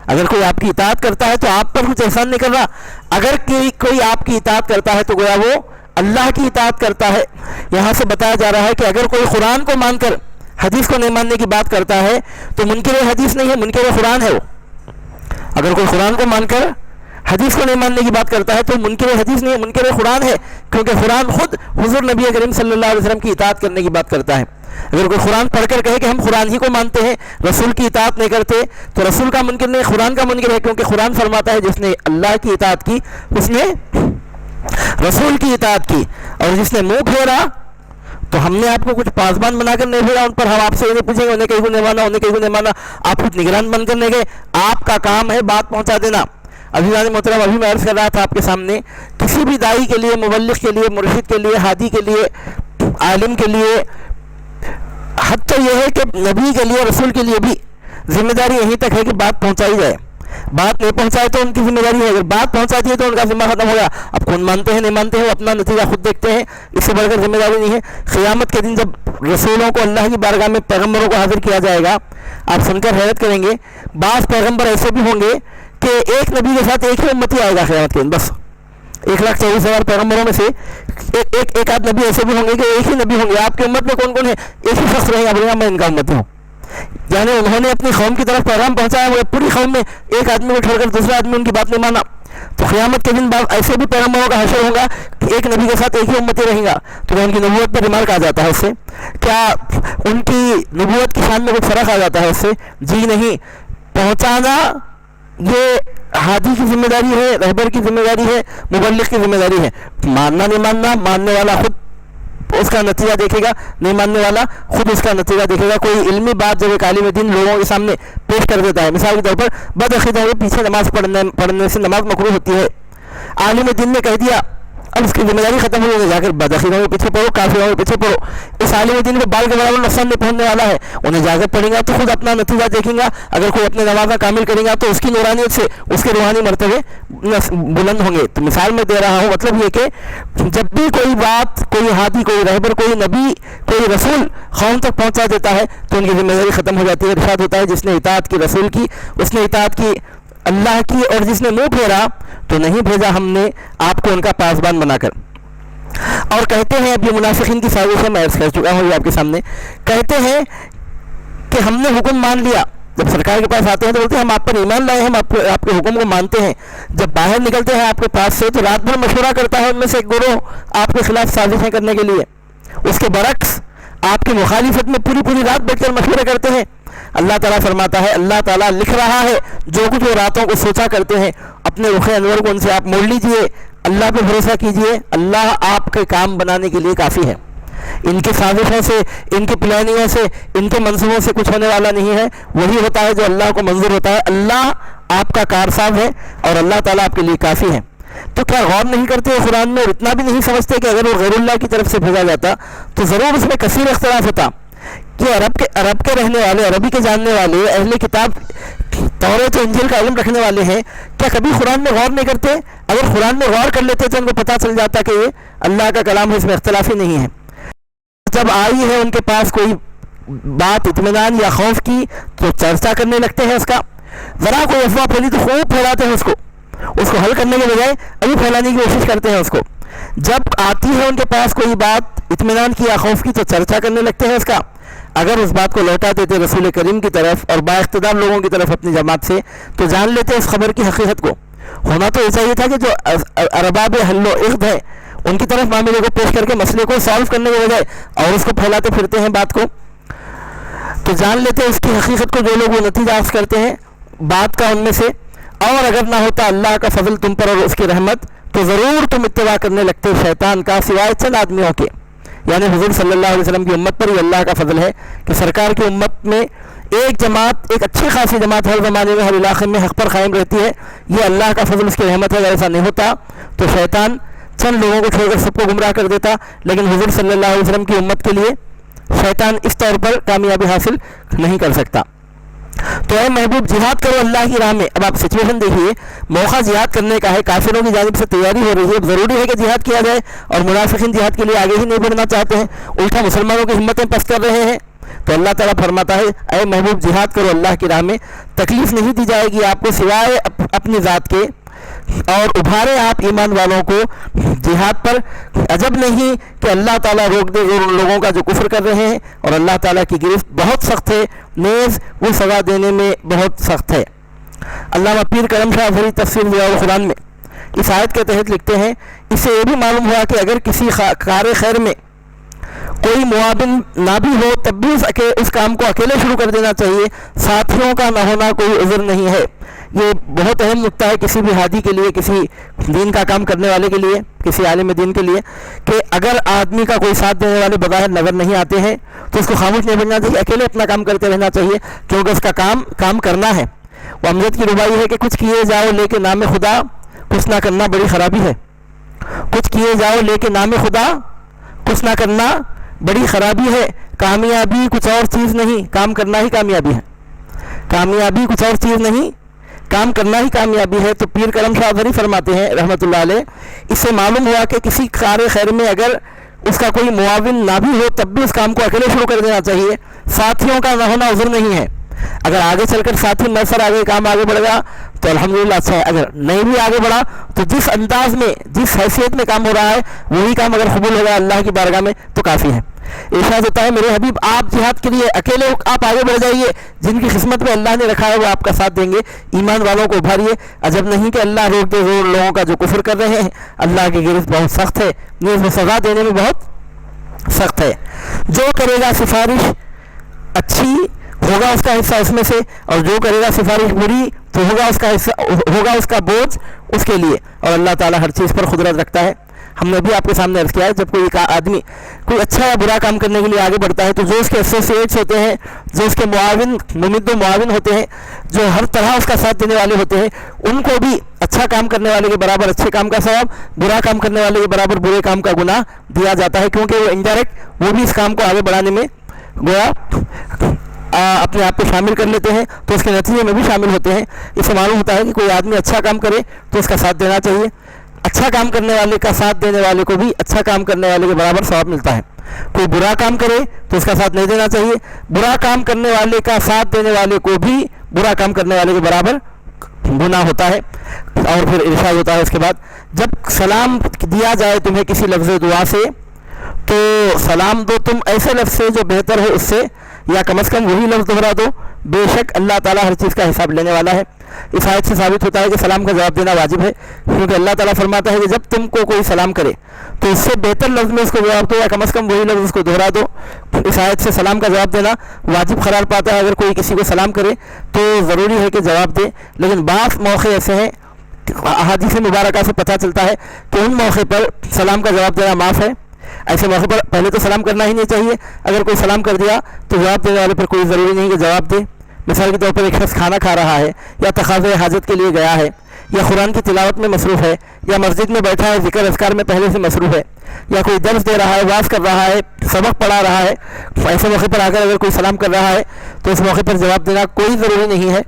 اگر کوئی آپ کی اطاعت کرتا ہے تو آپ پر کچھ احسان نہیں کر رہا، اگر کوئی آپ کی اطاعت کرتا ہے تو گویا وہ اللہ کی اطاعت کرتا ہے۔ یہاں سے بتایا جا رہا ہے کہ اگر کوئی قرآن کو مان کر حدیث کو نہیں ماننے کی بات کرتا ہے تو منکر حدیث نہیں ہے، منکر قرآن ہے وہ۔ اگر کوئی قرآن کو مان کر حدیث کو نہیں ماننے کی بات کرتا ہے تو منکر حدیث نہیں ہے، منکر قرآن ہے، کیونکہ قرآن خود حضور نبی کریم صلی اللہ علیہ وسلم کی اطاعت کرنے کی بات کرتا ہے۔ اگر کوئی قرآن پڑھ کر کہے کہ ہم قرآن ہی کو مانتے ہیں، رسول کی اطاعت نہیں کرتے، تو رسول کا منکر نہیں، قرآن کا منکر ہے، کیونکہ قرآن فرماتا ہے جس نے اللہ کی اطاعت کی اس نے رسول کی اطاعت کی، اور جس نے منہ پھیرا تو ہم نے آپ کو کچھ پاسبان بنا کر نہیں بھیجا، ان پر ہم آپ سے انہیں پوچھیں گے انہیں کہیں کو نہیں مانا، انہیں کہیں کو نہیں مانا، آپ کچھ نگران بن کر نہیں گئے، آپ کا کام ہے بات پہنچا دینا۔ عزیزان محترم، ابھی میں عرض کر رہا تھا آپ کے سامنے، کسی بھی داعی کے لیے، مبلغ کے لیے، مرشد کے لیے، ہادی کے لیے، عالم کے لیے، حد تو یہ ہے کہ نبی کے لیے، رسول کے لیے بھی ذمہ داری یہیں تک ہے کہ بات پہنچائی جائے۔ بات نہیں پہنچائے تو ان کی ذمہ داری ہے، اگر بات پہنچا دی ہے تو ان کا ذمہ ختم ہو گیا۔ اب کون مانتے ہیں نہیں مانتے ہیں وہ اپنا نتیجہ خود دیکھتے ہیں، اس سے بڑھ کر ذمہ داری نہیں ہے۔ قیامت کے دن جب رسولوں کو اللہ کی بارگاہ میں پیغمبروں کو حاضر کیا جائے گا، آپ سن کر حیرت کریں گے، بعض پیغمبر ایسے بھی ہوں گے کہ ایک نبی کے ساتھ ایک ہی امتی آئے گا قیامت کے دن، بس 1,24,000 پیغمبروں میں سے ایک آدھ نبی ایسے بھی ہوں گے کہ ایک ہی نبی ہوں گے۔ آپ کی امت میں کون کون ہے؟ ایک ہی شخص رہے گا، بولے گا میں ان کا امتی ہوں، یعنی انہوں نے اپنی قوم کی طرف پیغام پہنچایا، وہ پوری قوم میں ایک آدمی کو چھوڑ کر دوسرا آدمی ان کی بات نہیں مانا۔ تو قیامت کے دن بعد ایسے بھی پیغمبروں کا حشر ہوگا کہ ایک نبی کے ساتھ ایک ہی امتی رہیں گا، تو ان کی نبوت پر ریمارک آ جاتا ہے اس سے، کیا ان کی نبوت کی شان میں کچھ فرق آ جاتا ہے اس سے؟ جی نہیں، پہنچانا یہ ہادی کی ذمہ داری ہے، رہبر کی ذمہ داری ہے، مبلغ کی ذمہ داری ہے۔ ماننا نہیں ماننا، ماننے والا خود اس کا نتیجہ دیکھے گا، نہیں ماننے والا خود اس کا نتیجہ دیکھے گا۔ کوئی علمی بات جب ایک عالم دین لوگوں کے سامنے پیش کر دیتا ہے، مثال کے طور پر بد عقیدہ ہوئے پیچھے نماز پڑھنے سے نماز مکروہ ہوتی ہے، عالم دین نے کہہ دیا، اب اس کی ذمہ داری ختم ہوئی ہے، جا کر بد عقیدوں کے پیچھے پڑھو، کافروں کے پیچھے پڑھو۔ اس عالم دین کو بال کے برابر نقصان نہیں پہنچنے والا ہے، انہیں جا کر پڑھیں گا تو خود اپنا نتیجہ دیکھیں گا۔ اگر کوئی اپنے نوازہ کامل کرے گا تو اس کی نورانیت سے اس کے روحانی مرتبے بلند ہوں گے۔ تو مثال میں دے رہا ہوں، مطلب یہ کہ جب بھی کوئی بات، کوئی ہادی، کوئی رہبر، کوئی نبی، کوئی رسول قوم تک پہنچا دیتا ہے تو ان کی ذمہ داری ختم ہو جاتی ہے۔ ارشاد ہوتا ہے جس نے اطاعت کی رسول کی اس نے اطاعت کی اللہ کی، اور جس نے منہ پھیرا تو نہیں بھیجا ہم نے آپ کو ان کا پاسبان بنا کر۔ اور کہتے ہیں، اب یہ منافقین کی سازش ہے، میں عرض کر چکا ہوں یہ آپ کے سامنے، کہتے ہیں کہ ہم نے حکم مان لیا، جب سرکار کے پاس آتے ہیں تو بولتے ہیں ہم آپ پر ایمان لائے ہیں، ہم آپ کے حکم کو مانتے ہیں۔ جب باہر نکلتے ہیں آپ کے پاس سے تو رات بھر مشورہ کرتا ہے ان میں سے ایک گروہ آپ کے خلاف سازشیں کرنے کے لیے، اس کے برعکس آپ کی مخالفت میں پوری رات بیٹھ کر مشورے کرتے ہیں۔ اللہ تعالیٰ فرماتا ہے، اللہ تعالیٰ لکھ رہا ہے جو کچھ وہ راتوں کو سوچا کرتے ہیں، اپنے رخ انور کو ان سے آپ موڑ لیجئے، اللہ پہ بھروسہ کیجئے، اللہ آپ کے کام بنانے کے لیے کافی ہے۔ ان کی سازشوں سے، ان کی پلاننگوں سے، ان کے منصوبوں سے کچھ ہونے والا نہیں ہے، وہی ہوتا ہے جو اللہ کو منظور ہوتا ہے۔ اللہ آپ کا کارساز ہے اور اللہ تعالیٰ آپ کے لیے کافی ہے۔ تو کیا غور نہیں کرتے قرآن میں، اور اتنا بھی نہیں سمجھتے کہ اگر وہ غیر اللہ کی طرف سے بھیجا جاتا تو ضرور اس میں کثیر اختلاف ہوتا کہ عرب کے رہنے والے، عربی کے جاننے والے، اہل کتاب توریت و انجیل کا علم رکھنے والے ہیں، کیا کبھی قرآن میں غور نہیں کرتے؟ اگر قرآن میں غور کر لیتے تو ان کو پتہ چل جاتا کہ یہ اللہ کا کلام ہے، اس میں اختلاف ہی نہیں ہے۔ جب آئی ہے ان کے پاس کوئی بات اطمینان یا خوف کی تو چرچا کرنے لگتے ہیں اس کا، ذرا کوئی افواہ پھیلی تو خوب پھیلاتے ہیں اس کو، اس کو حل کرنے کے بجائے ابھی پھیلانے کی کوشش کرتے ہیں اس کو. جب آتی ہے ان کے پاس کوئی بات اطمینان کی یا خوف کی تو چرچا کرنے لگتے ہیں اس کا. اگر اس بات کو لوٹا دیتے رسول کریم کی طرف اور با اقتدار لوگوں کی طرف اپنی جماعت سے تو جان لیتے اس خبر کی حقیقت کو. ہونا تو ایسا ہی تھا کہ جو ارباب حل و عقد ہے ان کی طرف معاملے کو پیش کر کے مسئلے کو سالو کرنے کے بجائے اور اس کو پھیلاتے پھرتے ہیں بات کو. تو جان لیتے اس کی حقیقت کو جو لوگ وہ نتیجہ اخذ کرتے ہیں بات کا ان میں سے. اور اگر نہ ہوتا اللہ کا فضل تم پر اور اس کی رحمت تو ضرور تم اتباع کرنے لگتے شیطان کا سوائے چند آدمیوں کے. یعنی حضور صلی اللہ علیہ وسلم کی امت پر یہ اللہ کا فضل ہے کہ سرکار کی امت میں ایک جماعت، ایک اچھی خاصی جماعت ہر زمانے میں ہر علاقے میں حق پر قائم رہتی ہے. یہ اللہ کا فضل، اس کی رحمت ہے. اگر ایسا نہیں ہوتا تو شیطان چند لوگوں کو چھوڑ کر سب کو گمراہ کر دیتا. لیکن حضور صلی اللہ علیہ وسلم کی امت کے لیے شیطان اس طور پر کامیابی حاصل نہیں کر سکتا. تو اے محبوب جہاد کرو اللہ کی راہ میں. اب آپ سچویشن دیکھیے، موقع جہاد کرنے کا ہے، کافروں کی جانب سے تیاری ہو رہی ہے. اب ضروری ہے کہ جہاد کیا جائے اور منافقین جہاد کے لیے آگے ہی نہیں بڑھنا چاہتے ہیں، الٹا مسلمانوں کی ہمتیں پست کر رہے ہیں. تو اللہ تعالیٰ فرماتا ہے اے محبوب جہاد کرو اللہ کی راہ میں، تکلیف نہیں دی جائے گی آپ کو سوائے اپنی ذات کے، اور ابھارے آپ ایمان والوں کو جہاد پر. عجب نہیں کہ اللہ تعالیٰ روک دے ان لوگوں کا جو کفر کر رہے ہیں، اور اللہ تعالیٰ کی گرفت بہت سخت ہے، نیز وہ سزا دینے میں بہت سخت ہے. علامہ پیر کرم شاہ ظہری تفسیر ضیاء القرآن میں اس آیت کے تحت لکھتے ہیں، اس سے یہ بھی معلوم ہوا کہ اگر کسی کار خیر میں کوئی معاون نہ بھی ہو تب بھی اس کام کو اکیلے شروع کر دینا چاہیے. ساتھیوں کا نہ ہونا کوئی عذر نہیں ہے. یہ بہت اہم نکتہ ہے کسی بھی ہادی کے لیے، کسی دین کا کام کرنے والے کے لیے، کسی عالم دین کے لیے، کہ اگر آدمی کا کوئی ساتھ دینے والے بظاہر نظر نہیں آتے ہیں تو اس کو خاموش نہیں بننا چاہیے، اکیلے اپنا کام کرتے رہنا چاہیے، کیونکہ اس کا کام کرنا ہے. وہ امجد کی ربائی ہے کہ کچھ کیے جاؤ لے کے نام خدا کچھ نہ کرنا بڑی خرابی ہے. کچھ کیے جاؤ لے کے نام خدا کچھ نہ کرنا بڑی خرابی ہے. کامیابی کچھ اور چیز نہیں، کام کرنا ہی کامیابی ہے. کامیابی کچھ اور چیز نہیں، کام کرنا ہی کامیابی ہے. تو پیر کرم شاہ ظہری فرماتے ہیں رحمۃ اللہ علیہ، اس سے معلوم ہوا کہ کسی کار خیر میں اگر اس کا کوئی معاون نہ بھی ہو تب بھی اس کام کو اکیلے شروع کر دینا چاہیے. ساتھیوں کا نہ ہونا عذر نہیں ہے. اگر آگے چل کر ساتھی میسر آگے کام آگے بڑھ گیا تو الحمدللہ اچھا ہے. اگر نہیں بھی آگے بڑھا تو جس انداز میں جس حیثیت میں کام ہو رہا ہے وہی کام اگر قبول ہوگا اللہ کی بارگاہ میں تو کافی ہے. ارشاد ہوتا ہے میرے حبیب آپ جہاد کے لیے اکیلے آپ آگے بڑھ جائیے، جن کی قسمت میں اللہ نے رکھا ہے وہ آپ کا ساتھ دیں گے. ایمان والوں کو ابھاریے. عجب نہیں کہ اللہ روک دے زور لوگوں کا جو کفر کر رہے ہیں. اللہ کی گرفت بہت سخت ہے، نیز وہ سزا دینے میں بہت سخت ہے. جو کرے گا سفارش اچھی ہوگا اس کا حصہ اس میں سے، اور جو کرے گا سفارش بری تو ہوگا اس کا حصہ، ہوگا اس کا بوجھ اس کے لیے. اور اللہ تعالیٰ ہر چیز پر قدرت رکھتا ہے. ہم نے بھی آپ کے سامنے عرض کیا ہے، جب کوئی آدمی کوئی اچھا یا برا کام کرنے کے لیے آگے بڑھتا ہے تو جو اس کے ایسوسیٹس ہوتے ہیں، جو اس کے معاون ممد و معاون ہوتے ہیں، جو ہر طرح اس کا ساتھ دینے والے ہوتے ہیں، ان کو بھی اچھا کام کرنے والے کے برابر اچھے کام کا ثواب، برا کام کرنے والے کے برابر برے کام کا گناہ دیا جاتا ہے. کیونکہ وہ انڈائریکٹ وہ بھی اس کام کو آگے بڑھانے میں گویا اپنے آپ کو شامل کر لیتے ہیں، تو اس کے نتیجے میں بھی شامل ہوتے ہیں. اس سے معلوم ہوتا ہے کہ کوئی آدمی اچھا کام کرے تو اس کا ساتھ دینا چاہیے. اچھا کام کرنے والے کا ساتھ دینے والے کو بھی اچھا کام کرنے والے کے برابر ثواب ملتا ہے. کوئی برا کام کرے تو اس کا ساتھ نہیں دینا چاہیے. برا کام کرنے والے کا ساتھ دینے والے کو بھی برا کام کرنے والے کے برابر گناہ ہوتا ہے. اور پھر ارشاد ہوتا ہے اس کے بعد، جب سلام دیا جائے تمہیں کسی لفظ دعا سے تو سلام دو تم ایسے لفظ سے جو بہتر ہو اس سے، یا کم از کم وہی لفظ دہرا دو. بے شک اللہ تعالیٰ ہر چیز کا حساب لینے والا ہے. اس آیت سے ثابت ہوتا ہے کہ سلام کا جواب دینا واجب ہے، کیونکہ اللہ تعالیٰ فرماتا ہے کہ جب تم کو کوئی سلام کرے تو اس سے بہتر لفظ میں اس کو جواب دو، یا کم از کم وہی لفظ اس کو دہرا دو. اس آیت سے سلام کا جواب دینا واجب قرار پاتا ہے. اگر کوئی کسی کو سلام کرے تو ضروری ہے کہ جواب دے. لیکن بعض موقع ایسے ہیں، احادیث مبارکہ سے پتہ چلتا ہے کہ ان موقع پر سلام کا جواب دینا معاف ہے. ایسے موقع پر پہلے تو سلام کرنا ہی نہیں چاہیے. اگر کوئی سلام کر دیا تو جواب دینے والے پر کوئی ضروری نہیں کہ جواب دے. مثال کے طور پر ایک شخص کھانا کھا رہا ہے، یا تقاضۂ حاجت کے لیے گیا ہے، یا قرآن کی تلاوت میں مصروف ہے، یا مسجد میں بیٹھا ہے ذکر اذکار میں پہلے سے مصروف ہے، یا کوئی درس دے رہا ہے، واعظ کر رہا ہے، سبق پڑھا رہا ہے، ایسے موقع پر آ کر اگر کوئی سلام کر رہا ہے تو اس موقع پر جواب دینا کوئی ضروری نہیں ہے.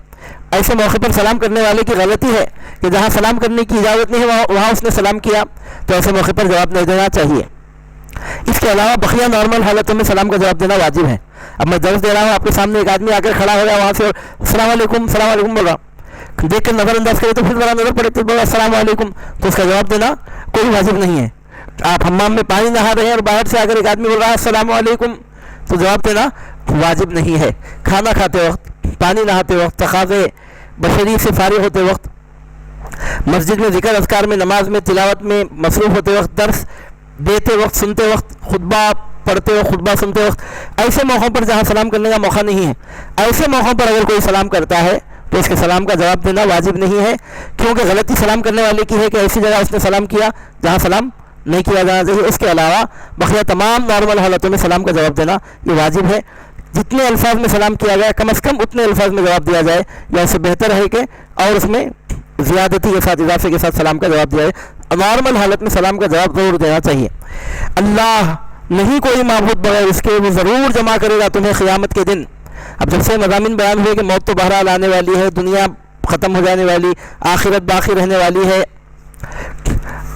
ایسے موقع پر سلام کرنے والے کی غلطی ہے کہ جہاں سلام کرنے کی اجازت نہیں ہے وہاں اس نے سلام کیا، تو ایسے موقع پر جواب نہیں دینا چاہیے. اس کے علاوہ بقیہ نارمل حالتوں میں سلام کا جواب دینا واجب ہے. اب میں درس دے رہا ہوں، آپ کے سامنے ایک آدمی آ کر کھڑا ہو گیا، وہاں سے السلام علیکم بول رہا ہوں، دیکھ کر نظر انداز کرے تو پھر ذرا نظر پڑے تو بولا السلام علیکم تو اس کا جواب دینا کوئی واجب نہیں ہے. آپ حمام میں پانی نہا رہے ہیں اور باہر سے اگر ایک آدمی بول رہا ہے السلام علیکم تو جواب دینا واجب نہیں ہے. کھانا کھاتے وقت, پانی نہاتے وقت, تقاضے بشری سے فارغ ہوتے وقت, مسجد میں ذکر اذکار میں, نماز میں, تلاوت میں مصروف ہوتے وقت, درس دیتے وقت, سنتے وقت, خطبہ پڑھتے وقت, خطبہ سنتے وقت, ایسے موقعوں پر جہاں سلام کرنے کا موقع نہیں ہے, ایسے موقعوں پر اگر کوئی سلام کرتا ہے تو اس کے سلام کا جواب دینا واجب نہیں ہے, کیونکہ غلطی سلام کرنے والے کی ہے کہ ایسی جگہ اس نے سلام کیا جہاں سلام نہیں کیا جانا چاہیے. اس کے علاوہ بقیہ تمام نارمل حالتوں میں سلام کا جواب دینا یہ واجب ہے. جتنے الفاظ میں سلام کیا گیا کم از کم اتنے الفاظ میں جواب دیا جائے, یا اس سے بہتر ہے کہ اور اس میں زیادتی کے ساتھ, اضافے کے ساتھ سلام کا جواب دیا جائے. نارمل حالت میں سلام کا جواب ضرور دینا چاہیے. اللہ نہیں کوئی معبود بغیر اس کے, وہ ضرور جمع کرے گا تمہیں قیامت کے دن. اب جب سے مضامین بیان ہوئے کہ موت تو بہرحال آنے والی ہے, دنیا ختم ہو جانے والی, آخرت باقی رہنے والی ہے,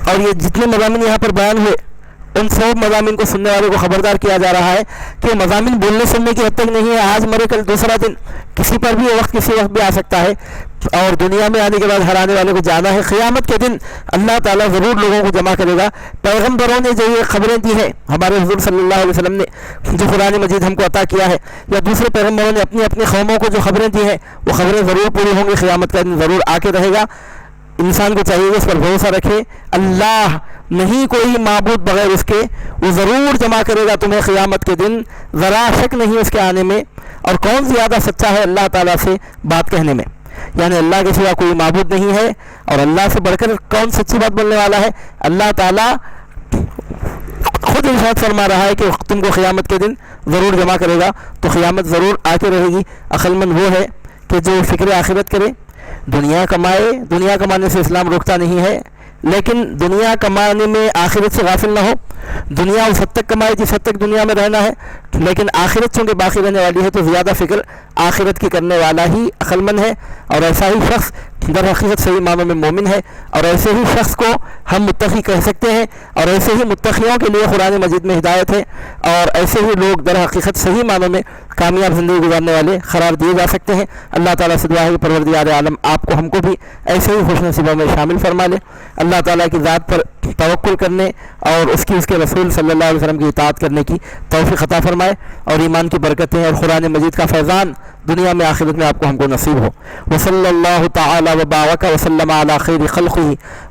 اور یہ جتنے مضامین یہاں پر بیان ہوئے ان سب مضامین کو سننے والوں کو خبردار کیا جا رہا ہے کہ مضامین بولنے سننے کی حد تک نہیں ہے. آج مرے کل دوسرا دن, کسی پر بھی یہ وقت کسی وقت بھی آ سکتا ہے, اور دنیا میں آنے کے بعد ہر آنے والے کو جانا ہے. قیامت کے دن اللہ تعالیٰ ضرور لوگوں کو جمع کرے گا. پیغمبروں نے جو یہ خبریں دی ہیں, ہمارے حضور صلی اللہ علیہ وسلم نے جو قرآن مجید ہم کو عطا کیا ہے, یا دوسرے پیغمبروں نے اپنی اپنی قوموں کو جو خبریں دی ہیں, وہ خبریں ضرور پوری ہوں گی. قیامت کا دن ضرور آ کے رہے گا. انسان کو چاہیے کہ اس پر بھروسہ رکھے. اللہ نہیں کوئی معبود بغیر اس کے, وہ ضرور جمع کرے گا تمہیں قیامت کے دن, ذرا شک نہیں اس کے آنے میں. اور کون زیادہ سچا ہے اللہ تعالیٰ سے بات کہنے میں, یعنی اللہ کے سوا کوئی معبود نہیں ہے, اور اللہ سے بڑھ کر کون سچی بات بولنے والا ہے. اللہ تعالیٰ خود ارشاد فرما رہا ہے کہ تم کو قیامت کے دن ضرور جمع کرے گا. تو قیامت ضرور آ کے رہے گی. عقل مند وہ ہے کہ جو فکر آخرت کرے, دنیا کمائے. دنیا کمانے سے اسلام روکتا نہیں ہے, لیکن دنیا کمانے میں آخرت سے غافل نہ ہو. دنیا اس حد تک کمائے جس حد تک دنیا میں رہنا ہے, لیکن آخرت چونکہ باقی رہنے والی ہے تو زیادہ فکر آخرت کی کرنے والا ہی عقل مند ہے. اور ایسا ہی شخص در حقیقت صحیح معنوں میں مومن ہے, اور ایسے ہی شخص کو ہم متقی کہہ سکتے ہیں, اور ایسے ہی متقیوں کے لیے قرآن مجید میں ہدایت ہے, اور ایسے ہی لوگ در حقیقت صحیح معنوں میں کامیاب زندگی گزارنے والے قرار دیے جا سکتے ہیں. اللہ تعالیٰ سے دعا ہے کہ پروردگار عالم آپ کو ہم کو بھی ایسے ہی خوش نصیبوں میں شامل فرما لے. اللہ تعالیٰ کی ذات پر توکل کرنے اور اس کے رسول صلی اللہ علیہ وسلم کی اطاعت کرنے کی توفیق عطا فرمائے, اور ایمان کی برکتیں اور قرآن مجید کا فیضان دنیا میں آخرت میں آپ کو ہم کو نصیب ہو. وصلی اللہ تعالی وبارک وسلم علی خیر خلقہ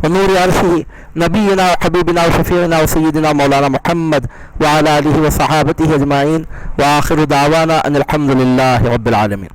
ونور عرشہ نبینا حبیبنا وشفیعنا وسیدنا مولانا محمد وعلی آلہ وصحابتہ اجمعین, وآخر دعوانا ان الحمد للہ رب العالمین.